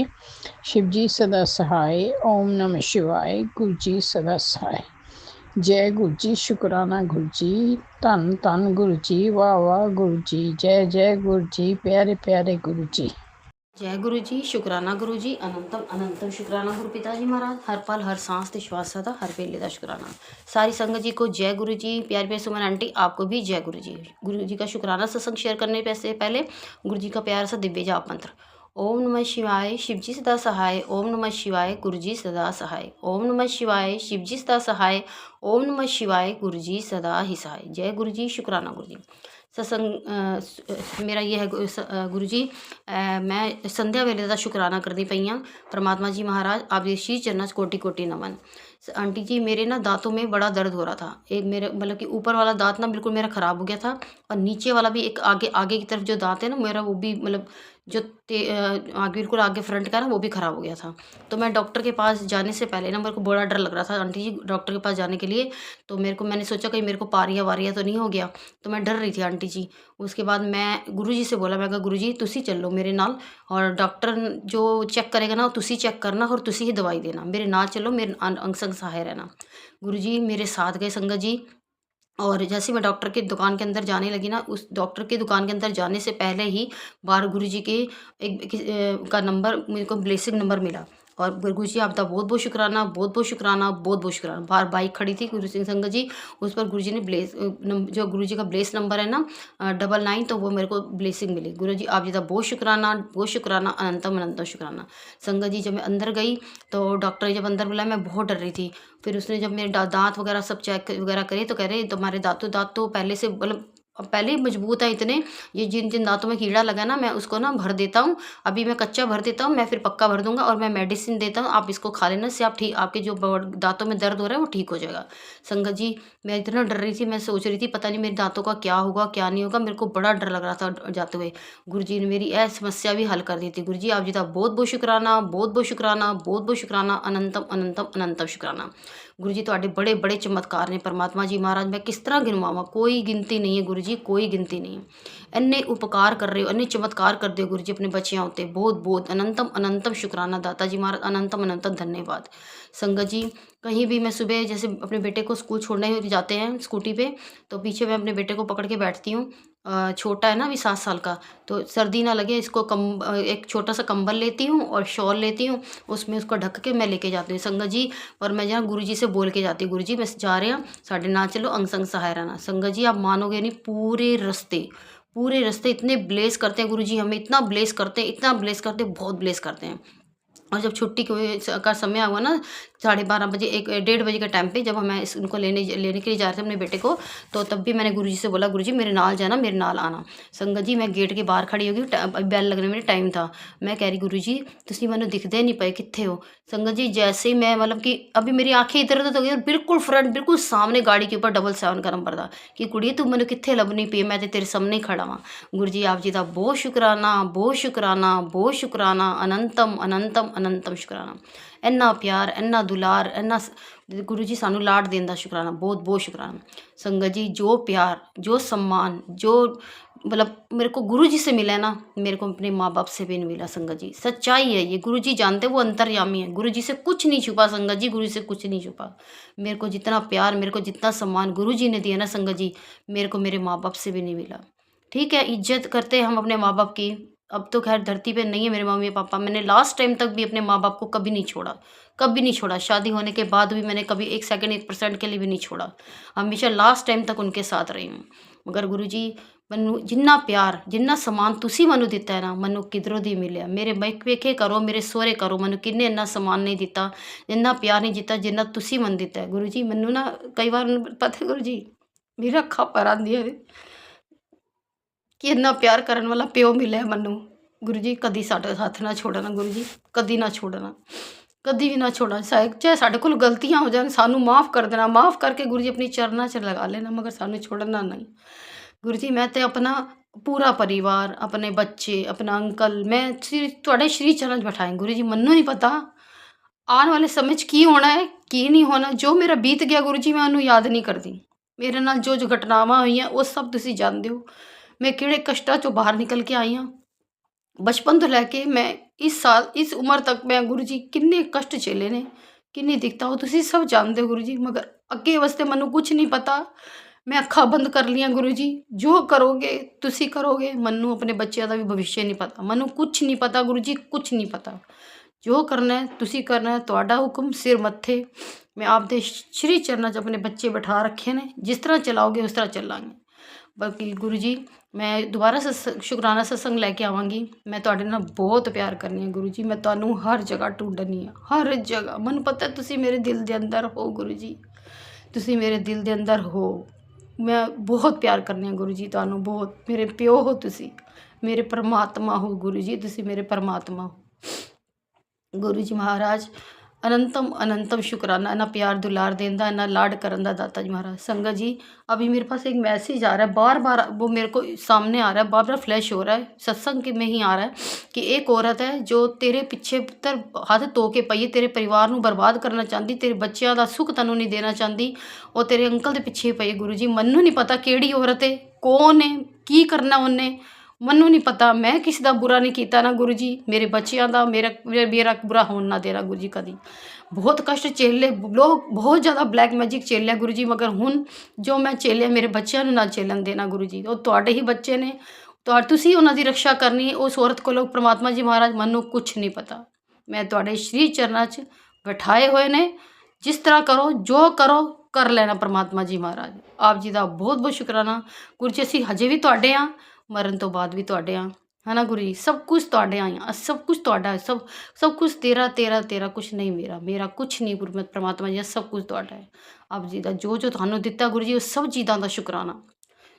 शिव जी सदा सहाय। ओम नमः शिवाय, गुरु जी सदा सहाय। जय गुरु जी, शुक्राना गुरु जी, धन धन गुरु जी, वाह वाह गुरु जी, जय जय गुरु जी, प्यारे प्यारे गुरु जी। जय गुरु जी, शुक्राना गुरु जी, अनंतम अनंतम शुक्राना गुरु पिता जी महाराज। हर पल हर सांस ते श्वास सदा हर वेले का शुक्राना। सारी संगत जी को जय गुरु जी। प्यारे प्यारे सुमन आंटी आपको भी जय गुरु जी। गुरु जी का शुक्राना सत्संग शेयर करने से पहले गुरु जी का प्यारा सा दिव्य जाप मंत्र। ओम नमः शिवाय, शिव जी सदा सहाय। ओम नमः शिवाय, गुरु जी सदा सहाय। ओम नमः शिवाय, शिव जी सदा सहाय। ओम नमः शिवाय, गुरु जी सदा ही सहाय। जय गुरु जी, शुक्राना गुरु जी। सत्संग मेरा ये है गुरु जी, मैं संध्या वेले का शुकराना करती पई हाँ। परमात्मा जी महाराज आप ये शीश चरना कोटि कोटि नमन। आंटी जी मेरे ना दांतों में बड़ा दर्द हो रहा था। एक मेरे मतलब कि ऊपर वाला दांत ना बिल्कुल मेरा ख़राब हो गया था और नीचे वाला भी एक आगे आगे की तरफ जो दांत है ना मेरा, वो भी मतलब जो आगे बिल्कुल आगे फ्रंट का ना वो भी ख़राब हो गया था। तो मैं डॉक्टर के पास जाने से पहले ना मेरे को बड़ा डर लग रहा था आंटी जी डॉक्टर के पास जाने के लिए। तो मैंने सोचा कहीं मेरे को पारिया वारिया तो नहीं हो गया, तो मैं डर रही थी आंटी जी। उसके बाद मैं गुरु जी से बोला, मैं कहा गुरु जी तुसी चलो मेरे नाल और डॉक्टर जो चेक करेगा ना तुसी चेक करना और तुसी ही दवाई देना, मेरे नाल चलो, मेरे अंग संग सहाय रहना। गुरु जी मेरे साथ गए संगत जी। और जैसे मैं डॉक्टर की दुकान के अंदर जाने लगी ना, उस डॉक्टर की दुकान के अंदर जाने से पहले ही बाहर गुरु जी के का नंबर मेरे को ब्लेसिंग नंबर मिला। और गुरु जी आपका बहुत बहुत शुक्राना, बहुत बहुत शुक्राना, बहुत बहुत शुक्राना। बाहर बाइक खड़ी थी गुरु सिंह संगत जी, उस पर गुरु जी ने जो गुरु जी का ब्लेस नंबर है ना 99, तो वो मेरे को ब्लेसिंग मिली। गुरु जी आप जी का बहुत शुक्राना, बहुत शुक्राना, अनंतम अनंतम शुक्राना। संगत जी जब मैं अंदर गई तो डॉक्टर ने जब अंदर बुलाया मैं बहुत डर रही थी। फिर उसने जब मेरे दांत वगैरह सब चेक वगैरह करे तो कह रहे तुम्हारे दांत तो पहले से मतलब पहले ही मजबूत है इतने, ये जिन जिन दांतों में कीड़ा लगा ना मैं उसको ना भर देता हूँ, अभी मैं कच्चा भर देता हूँ, मैं फिर पक्का भर दूंगा और मैं मेडिसिन देता हूँ, आप इसको खा लेना, इससे आप ठीक, आपके जो दांतों में दर्द हो रहा है वो ठीक हो जाएगा। संगत जी मैं इतना डर रही थी, मैं सोच रही थी पता नहीं मेरे दांतों का क्या होगा क्या नहीं होगा, मेरे को बड़ा डर लग रहा था जाते हुए। गुरु जी ने मेरी यह समस्या भी हल कर दी थी। गुरु जी आप जी का बहुत बहुत शुक्राना, बहुत बहुत शुक्राना, बहुत बहुत शुक्राना, अनंतम अनंतम अनंतम शुक्राना। गुरु जी ਤੁਹਾਡੇ बड़े बड़े चमत्कार ने परमात्मा जी महाराज, मैं किस तरह गिनवावा, कोई गिनती नहीं है गुरु जी, कोई गिनती नहीं है। इन्ने उपकार कर रहे हो, इन्ने चमत्कार कर दो गुरु जी अपने बच्चियां होते, बहुत बहुत अनंतम अनंतम शुक्राना दाता जी महाराज, अनंतम अनंतम धन्यवाद। संगत जी कहीं भी मैं सुबह जैसे अपने बेटे को स्कूल छोड़ने जाते हैं स्कूटी पे, तो पीछे मैं अपने बेटे को पकड़ के बैठती हूँ। छोटा है ना अभी 7 साल का, तो सर्दी ना लगे इसको एक छोटा सा कंबल लेती हूँ और शॉल लेती हूँ, उसमें उसको ढक के मैं लेके जाती हूँ संगत जी। और मैं जहाँ गुरु जी से बोल के जाती हूँ, गुरु जी मैं जा रहे हैं साढ़े नाल चलो, अंग संग सहाय रहना। संगत जी आप मानोगे नहीं, पूरे रास्ते इतने ब्लेस करते हैं गुरु जी, हमें इतना ब्लेस करते हैं, इतना ब्लेस करते हैं, बहुत ब्लेस करते हैं। और जब छुट्टी का समय हुआ ना 12:30 बजे 1-1:30 बजे के टाइम पे, जब मैं उनको लेने के लिए जा रहे थे अपने बेटे को, तो तब भी मैंने गुरुजी से बोला गुरुजी मेरे नाल जाना, मेरे नाल आना। संगत जी मैं गेट के बाहर खड़ी होगी, बैल लगने में टाइम था, मैं कह रही गुरुजी तुसीं मैनूं दिखदे नहीं पे, कित्थे हो। संगत जी जैसे ही मैं मतलब कि अभी मेरी आंखें इधर उधर हो गई और बिल्कुल फ्रंट बिल्कुल सामने गाड़ी के ऊपर 777 का नंबर था कि कुड़िए तू मैनूं कित्थे लभनी पई, मैं तो तेरे सामने खड़ा हाँ। गुरु जी आप जी का बहुत शुकराना, बहुत शुकराना, बहुत शुकराना, अनंतम अनंतम अनंतम शुकराना। इन्ना प्यार, इन्ना दुलार, इन्ना गुरु जी सानू लाड देन दा शुकराना, बहुत बहुत शुकराना। संगत जी जो प्यार, जो सम्मान, जो मतलब मेरे को गुरु जी से मिला है ना, मेरे को अपने माँ बाप से भी नहीं मिला संगत जी। सच्चाई है ये, गुरु जी जानते, वो अंतर्यामी है। गुरु जी से कुछ नहीं छुपा संगत जी, गुरु जी से कुछ नहीं छुपा। मेरे को जितना प्यार, मेरे को जितना सम्मान गुरु जी ने दिया ना संगत जी, मेरे को मेरे माँ बाप से भी नहीं मिला। ठीक है, इज्जत करते हैं हम अपने माँ बाप की। अब तो खैर धरती पे नहीं है मेरे मम्मी पापा। मैंने लास्ट टाइम तक भी अपने माँ बाप को कभी नहीं छोड़ा, कभी नहीं छोड़ा। शादी होने के बाद भी मैंने कभी 1 सेकंड 1% के लिए भी नहीं छोड़ा। हमेशा लास्ट टाइम तक उनके साथ रही हूँ। मगर गुरु जी ਮੈਨੂੰ ਜਿੰਨਾ ਪਿਆਰ, ਜਿੰਨਾ ਸਮਾਨ ਤੁਸੀਂ ਮੈਨੂੰ ਦਿੱਤਾ ਹੈ ਨਾ, ਮੈਨੂੰ ਕਿਧਰੋਂ ਦੀ ਮਿਲਿਆ। ਮੇਰੇ ਪੇਕੇ ਕਰੋ, ਮੇਰੇ ਸਹੁਰੇ ਕਰੋ, ਮੈਨੂੰ ਕਿੰਨੇ ਇੰਨਾ ਸਮਾਨ ਨਹੀਂ ਦਿੱਤਾ, ਇੰਨਾ ਪਿਆਰ ਨਹੀਂ ਦਿੱਤਾ ਜਿੰਨਾ ਤੁਸੀਂ ਮੈਨੂੰ ਦਿੱਤਾ ਹੈ। ਗੁਰੂ ਜੀ ਮੈਨੂੰ ਨਾ ਕਈ ਵਾਰ ਪਤਾ ਗੁਰੂ ਜੀ ਮੇਰਾ ਅੱਖਾਂ ਭਰ ਆਉਂਦੀਆਂ ਨੇ ਕਿ ਇੰਨਾ ਪਿਆਰ ਕਰਨ ਵਾਲਾ ਪਿਓ ਮਿਲਿਆ ਮੈਨੂੰ। ਗੁਰੂ ਜੀ ਕਦੀ ਸਾਡੇ ਹੱਥ ਨਾ ਛੋੜਨਾ, ਗੁਰੂ ਜੀ ਕਦੀ ਨਾ ਛੋੜਨਾ, ਕਦੀ ਵੀ ਨਾ ਛੋੜਨਾ। ਚਾਹੇ ਸਾਡੇ ਕੋਲ ਗਲਤੀਆਂ ਹੋ ਜਾਣ, ਸਾਨੂੰ ਮਾफ़ ਕਰ ਦੇਣਾ, ਮਾफ़ ਕਰਕੇ ਗੁਰੂ ਜੀ ਆਪਣੀ ਚਰਨਾਂ 'ਚ ਲਗਾ ਲੈਣਾ, ਮਗਰ ਸਾਨੂੰ ਛੋੜਨਾ ਨਹੀਂ। ਗੁਰੂ ਜੀ ਮੈਂ ਤੇ ਆਪਣਾ ਪੂਰਾ ਪਰਿਵਾਰ, ਆਪਣੇ ਬੱਚੇ, ਆਪਣਾ ਅੰਕਲ, ਮੈਂ ਤੁਹਾਡੇ ਸ਼੍ਰੀ ਚਰਨ 'ਚ ਬਿਠਾਏ ਗੁਰੂ ਜੀ। ਮੈਨੂੰ ਨਹੀਂ ਪਤਾ ਆਉਣ ਵਾਲੇ ਸਮੇਂ 'ਚ ਕੀ ਹੋਣਾ ਹੈ, ਕੀ ਨਹੀਂ ਹੋਣਾ। ਜੋ ਮੇਰਾ ਬੀਤ ਗਿਆ ਗੁਰੂ ਜੀ, ਮੈਂ ਉਹਨੂੰ ਯਾਦ ਨਹੀਂ ਕਰਦੀ। ਮੇਰੇ ਨਾਲ ਜੋ ਜੋ ਘਟਨਾਵਾਂ ਹੋਈਆਂ ਉਹ ਸਭ ਤੁਸੀਂ ਜਾਣਦੇ ਹੋ। ਮੈਂ ਕਿਹੜੇ ਕਸ਼ਟਾਂ 'ਚੋਂ ਬਾਹਰ ਨਿਕਲ ਕੇ ਆਈ ਹਾਂ। ਬਚਪਨ ਤੋਂ ਲੈ ਕੇ ਮੈਂ ਇਸ ਉਮਰ ਤੱਕ ਮੈਂ ਗੁਰੂ ਜੀ ਕਿੰਨੇ ਕਸ਼ਟ ਝੇਲੇ ਨੇ, ਕਿੰਨੀ ਦਿੱਕਤਾਂ ਉਹ ਤੁਸੀਂ ਸਭ ਜਾਣਦੇ ਹੋ ਗੁਰੂ ਜੀ। ਮਗਰ ਅੱਗੇ ਵਾਸਤੇ ਮੈਨੂੰ ਕੁਝ ਨਹੀਂ ਪਤਾ। ਮੈਂ ਅੱਖਾਂ ਬੰਦ ਕਰ ਲਈਆਂ ਗੁਰੂ ਜੀ। ਜੋ ਕਰੋਗੇ ਤੁਸੀਂ ਕਰੋਗੇ, ਮੈਨੂੰ ਆਪਣੇ ਬੱਚਿਆਂ ਦਾ ਵੀ ਭਵਿੱਖ ਨਹੀਂ ਪਤਾ, ਮੈਨੂੰ ਕੁਝ ਨਹੀਂ ਪਤਾ ਗੁਰੂ ਜੀ, ਕੁਝ ਨਹੀਂ ਪਤਾ। ਜੋ ਕਰਨਾ ਹੈ ਤੁਸੀਂ ਕਰਨਾ ਹੈ, ਤੁਹਾਡਾ ਹੁਕਮ ਸਿਰ ਮੱਥੇ। ਮੈਂ ਆਪਦੇ ਸ਼੍ਰੀ ਚਰਨਾਂ 'ਚ ਆਪਣੇ ਬੱਚੇ ਬਿਠਾ ਰੱਖੇ ਨੇ, ਜਿਸ ਤਰ੍ਹਾਂ ਚਲਾਓਗੇ ਉਸ ਤਰ੍ਹਾਂ ਚੱਲਾਂਗੇ। ਬਾਕੀ ਗੁਰੂ ਜੀ ਮੈਂ ਦੁਬਾਰਾ ਸ਼ੁਕਰਾਨਾ ਸਤਸੰਗ ਲੈ ਕੇ ਆਵਾਂਗੀ। ਮੈਂ ਤੁਹਾਡੇ ਨਾਲ ਬਹੁਤ ਪਿਆਰ ਕਰਨੀ ਹੈ ਗੁਰੂ ਜੀ। ਮੈਂ ਤੁਹਾਨੂੰ ਹਰ ਜਗ੍ਹਾ ਢੂੰਡਣੀ ਆ, ਹਰ ਜਗ੍ਹਾ। ਮੈਨੂੰ ਪਤਾ ਤੁਸੀਂ ਮੇਰੇ ਦਿਲ ਦੇ ਅੰਦਰ ਹੋ ਗੁਰੂ ਜੀ, ਤੁਸੀਂ ਮੇਰੇ ਦਿਲ ਦੇ ਅੰਦਰ ਹੋ। ਮੈਂ ਬਹੁਤ ਪਿਆਰ ਕਰਨੀ ਆ ਗੁਰੂ ਜੀ ਤੁਹਾਨੂੰ, ਬਹੁਤ। ਮੇਰੇ ਪਿਓ ਹੋ ਤੁਸੀਂ, ਮੇਰੇ ਪਰਮਾਤਮਾ ਹੋ ਗੁਰੂ ਜੀ, ਤੁਸੀਂ ਮੇਰੇ ਪਰਮਾਤਮਾ ਹੋ। ਗੁਰੂ ਜੀ ਮਹਾਰਾਜ अनंतम अनंतम शुक्राना, इतना प्यार दुलार देंदा, इतना लाड करन दा दाता जी महाराज। संगत जी अभी मेरे पास एक मैसेज आ रहा है, बार बार वो मेरे को सामने आ रहा है, बार बार फ्लैश हो रहा है, सत्संग में ही आ रहा है कि एक औरत है जो तेरे पिछे पुत्र हथ धो के पई है, तेरे परिवार नूं बर्बाद करना चाहती, तेरे बच्चों का सुख तैनूं नहीं देना चाहती, और तेरे अंकल के पिछे पई है गुरु जी। मैनूं नहीं पता किहड़ी औरत है, कौन है, की करना उन्हें, ਮੈਨੂੰ ਨਹੀਂ ਪਤਾ। ਮੈਂ ਕਿਸੇ ਦਾ ਬੁਰਾ ਨਹੀਂ ਕੀਤਾ ਨਾ ਗੁਰੂ ਜੀ, ਮੇਰੇ ਬੱਚਿਆਂ ਦਾ, ਮੇਰਾ ਬੁਰਾ ਹੋਣ ਨਾ ਦੇਣਾ ਗੁਰੂ ਜੀ ਕਦੀ। ਬਹੁਤ ਕਸ਼ਟ ਝੇਲੇ ਲੋਕ, ਬਹੁਤ ਜ਼ਿਆਦਾ ਬਲੈਕ ਮੈਜਿਕ ਝੇਲਿਆ ਗੁਰੂ ਜੀ, ਮਗਰ ਹੁਣ ਜੋ ਮੈਂ ਝੇਲਿਆ ਮੇਰੇ ਬੱਚਿਆਂ ਨੂੰ ਨਾ ਝੇਲਣ ਦੇਣਾ ਗੁਰੂ ਜੀ। ਉਹ ਤੁਹਾਡੇ ਹੀ ਬੱਚੇ ਨੇ, ਤੁਸੀਂ ਉਹਨਾਂ ਦੀ ਰੱਖਿਆ ਕਰਨੀ। ਉਸ ਔਰਤ ਕੋਲੋਂ ਪ੍ਰਮਾਤਮਾ ਜੀ ਮਹਾਰਾਜ ਮੈਨੂੰ ਕੁਛ ਨਹੀਂ ਪਤਾ। ਮੈਂ ਤੁਹਾਡੇ ਸ਼੍ਰੀ ਚਰਨਾਂ 'ਚ ਬਿਠਾਏ ਹੋਏ ਨੇ, ਜਿਸ ਤਰ੍ਹਾਂ ਕਰੋ, ਜੋ ਕਰੋ ਕਰ ਲੈਣਾ ਪ੍ਰਮਾਤਮਾ ਜੀ ਮਹਾਰਾਜ। ਆਪ ਜੀ ਦਾ ਬਹੁਤ ਬਹੁਤ ਸ਼ੁਕਰਾਨਾ ਗੁਰੂ ਜੀ। ਅਸੀਂ ਹਜੇ ਵੀ ਤੁਹਾਡੇ ਹਾਂ, ਮਰਨ ਤੋਂ ਬਾਅਦ ਵੀ ਤੁਹਾਡੇ ਹਾਂ, ਹੈ ਨਾ ਗੁਰੂ ਜੀ। ਸਭ ਕੁਝ ਤੁਹਾਡੇ ਆਈਆਂ, ਸਭ ਕੁਝ ਤੁਹਾਡਾ ਹੈ, ਸਭ ਕੁਝ ਤੇਰਾ ਕੁਛ ਨਹੀਂ ਮੇਰਾ ਕੁਛ ਨਹੀਂ ਗੁਰੂ ਪ੍ਰਮਾਤਮਾ ਜੀ, ਸਭ ਕੁਝ ਤੁਹਾਡਾ ਹੈ। ਆਪ ਜੀ ਦਾ ਜੋ ਜੋ ਤੁਹਾਨੂੰ ਦਿੱਤਾ ਗੁਰੂ ਜੀ, ਉਹ ਸਭ ਚੀਜ਼ਾਂ ਦਾ ਸ਼ੁਕਰਾਨਾ।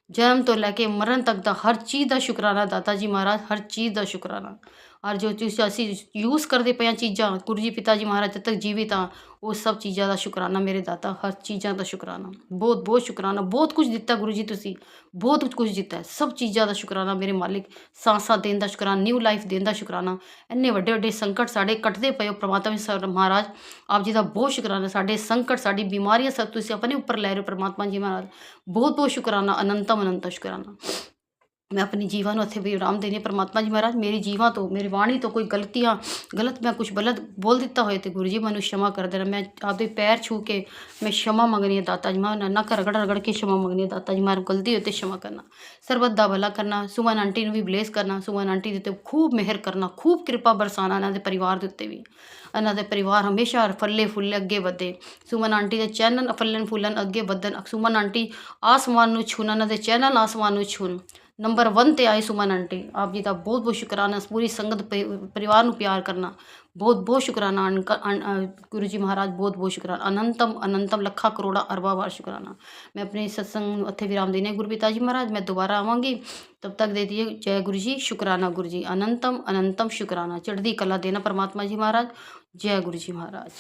ਜਨਮ ਤੋਂ ਲੈ ਕੇ ਮਰਨ ਤੱਕ ਦਾ ਹਰ ਚੀਜ਼ ਦਾ ਸ਼ੁਕਰਾਨਾ ਦਾਤਾ ਜੀ ਮਹਾਰਾਜ, ਹਰ ਚੀਜ਼ ਦਾ ਸ਼ੁਕਰਾਨਾ। ਔਰ ਜੋ ਚੀਜ਼ ਅਸੀਂ ਯੂਜ਼ ਕਰਦੇ ਪਏ ਹਾਂ ਚੀਜ਼ਾਂ, ਗੁਰੂ ਜੀ ਪਿਤਾ ਜੀ ਮਹਾਰਾਜ ਜਦ ਤੱਕ ਜੀਵਿਤ ਹਾਂ, ਉਹ ਸਭ ਚੀਜ਼ਾਂ ਦਾ ਸ਼ੁਕਰਾਨਾ ਮੇਰੇ ਦਾਤਾ, ਹਰ ਚੀਜ਼ਾਂ ਦਾ ਸ਼ੁਕਰਾਨਾ। ਬਹੁਤ ਬਹੁਤ ਸ਼ੁਕਰਾਨਾ। ਬਹੁਤ ਕੁਝ ਦਿੱਤਾ ਗੁਰੂ ਜੀ, ਤੁਸੀਂ ਬਹੁਤ ਕੁਝ ਦਿੱਤਾ, ਸਭ ਚੀਜ਼ਾਂ ਦਾ ਸ਼ੁਕਰਾਨਾ ਮੇਰੇ ਮਾਲਿਕ। ਸਾਂਸਾਂ ਦੇਣ ਦਾ ਸ਼ੁਕਰਾਨਾ, ਨਿਊ ਲਾਈਫ ਦੇਣ ਦਾ ਸ਼ੁਕਰਾਨਾ। ਇੰਨੇ ਵੱਡੇ ਵੱਡੇ ਸੰਕਟ ਸਾਡੇ ਕੱਟਦੇ ਪਏ ਹੋ ਪ੍ਰਮਾਤਮਾ ਮਹਾਰਾਜ, ਆਪ ਜੀ ਦਾ ਬਹੁਤ ਸ਼ੁਕਰਾਨਾ। ਸਾਡੇ ਸੰਕਟ, ਸਾਡੀ ਬਿਮਾਰੀਆਂ ਸਭ ਤੁਸੀਂ ਆਪਣੇ ਉੱਪਰ ਲੈ ਰਹੇ ਹੋ ਪ੍ਰਮਾਤਮਾ ਜੀ ਮਹਾਰਾਜ, ਬਹੁਤ ਬਹੁਤ ਸ਼ੁਕਰਾਨਾ। ਅਨੰਤਮ ਅਨੰਤ ਸ਼ੁਕਰਾਨਾ। मैं अपनी जीवा ਨੂੰ ਇੱਥੇ ਵਿਰਾਮ ਦੇਣੀ ਪਰਮਾਤਮਾ ਜੀ ਮਹਾਰਾਜ। ਮੇਰੀ ਜੀਵਾ ਤੋਂ, ਮੇਰੀ ਬਾਣੀ ਤੋਂ ਕੋਈ ਗਲਤ ਮੈਂ ਕੁਝ ਗਲਤ ਬੋਲ ਦਿੱਤਾ ਹੋਏ ਤੇ ਗੁਰੂ ਜੀ ਮੈਨੂੰ क्षमा ਕਰ ਦੇਣਾ। ਮੈਂ ਆਪਦੇ ਪੈਰ ਛੂ ਕੇ ਮੈਂ क्षमा ਮੰਗਣੀ ਹੈ ਦਾਤਾ ਜੀ ਮਹਾਰਾਜ, ਨੱਕ ਰਗੜ ਕੇ क्षमा ਮੰਗਣੀ ਹੈ ਦਾਤਾ ਜੀ ਮਹਾਰਾਜ। ਗਲਤੀ ਹੋਈ ਤੇ क्षमा ਕਰਨਾ, ਸਰਬਤ ਦਾ ਭਲਾ ਕਰਨਾ। ਸੁਮਨ ਆਂਟੀ ਨੂੰ ਵੀ ਬਲੇਸ ਕਰਨਾ, ਸੁਮਨ ਆਂਟੀ ਦੇ ਉੱਤੇ ਖੂਬ ਮਿਹਰ ਕਰਨਾ, ਖੂਬ ਕਿਰਪਾ ਬਰਸਾਉਣਾ, ਇਹਨਾਂ ਦੇ ਪਰਿਵਾਰ ਦੇ ਉੱਤੇ ਵੀ। ਇਹਨਾਂ ਦੇ ਪਰਿਵਾਰ ਹਮੇਸ਼ਾ ਫੱਲੇ ਫੁੱਲੇ ਅੱਗੇ ਵਧੇ। ਸੁਮਨ ਆਂਟੀ ਦੇ ਚੈਨਲ ਫੱਲਣ ਫੁੱਲਣ ਅੱਗੇ ਵਧਣ। ਸੁਮਨ ਆਂਟੀ ਆਸਮਾਨ ਨੂੰ ਛੂਣ, ਇਹਨਾਂ ਦੇ ਚੈਨਲ ਆਸਮਾਨ ਨੂੰ ਛੂਣ, ਨੰਬਰ 1 ਤੇ ਆਏ ਸੁਮਨ ਆਂਟੀ। ਆਪ ਜੀ ਦਾ ਬਹੁਤ ਬਹੁਤ ਸ਼ੁਕਰਾਨਾ। ਪੂਰੀ ਸੰਗਤ ਪਰਿਵਾਰ ਨੂੰ ਪਿਆਰ ਕਰਨਾ, ਬਹੁਤ ਬਹੁਤ ਸ਼ੁਕਰਾਨਾ ਗੁਰੂ ਜੀ ਮਹਾਰਾਜ, ਬਹੁਤ ਬਹੁਤ ਸ਼ੁਕਰਾਨਾ। ਅਨੰਤਮ ਅਨੰਤਮ ਲੱਖਾਂ ਕਰੋੜਾਂ ਅਰਬਾਂ ਵਾਰ ਸ਼ੁਕਰਾਨਾ। ਮੈਂ ਆਪਣੇ ਸਤਸੰਗ ਨੂੰ ਇੱਥੇ ਵਿਰਾਮ ਦੇਣੇ ਗੁਰੂ ਪਿਤਾ ਜੀ ਮਹਾਰਾਜ। ਮੈਂ ਦੁਬਾਰਾ ਆਵਾਂਗੀ, ਤਬ ਤੱਕ ਦੇ ਦੀਏ ਜੈ ਗੁਰੂ ਜੀ, ਸ਼ੁਕਰਾਨਾ ਗੁਰੂ ਜੀ। ਅਨੰਤਮ ਅਨੰਤਮ ਸ਼ੁਕਰਾਨਾ। ਚੜ੍ਹਦੀ ਕਲਾ ਦੇਣਾ ਪਰਮਾਤਮਾ ਜੀ ਮਹਾਰਾਜ। ਜੈ ਗੁਰੂ ਜੀ ਮਹਾਰਾਜ।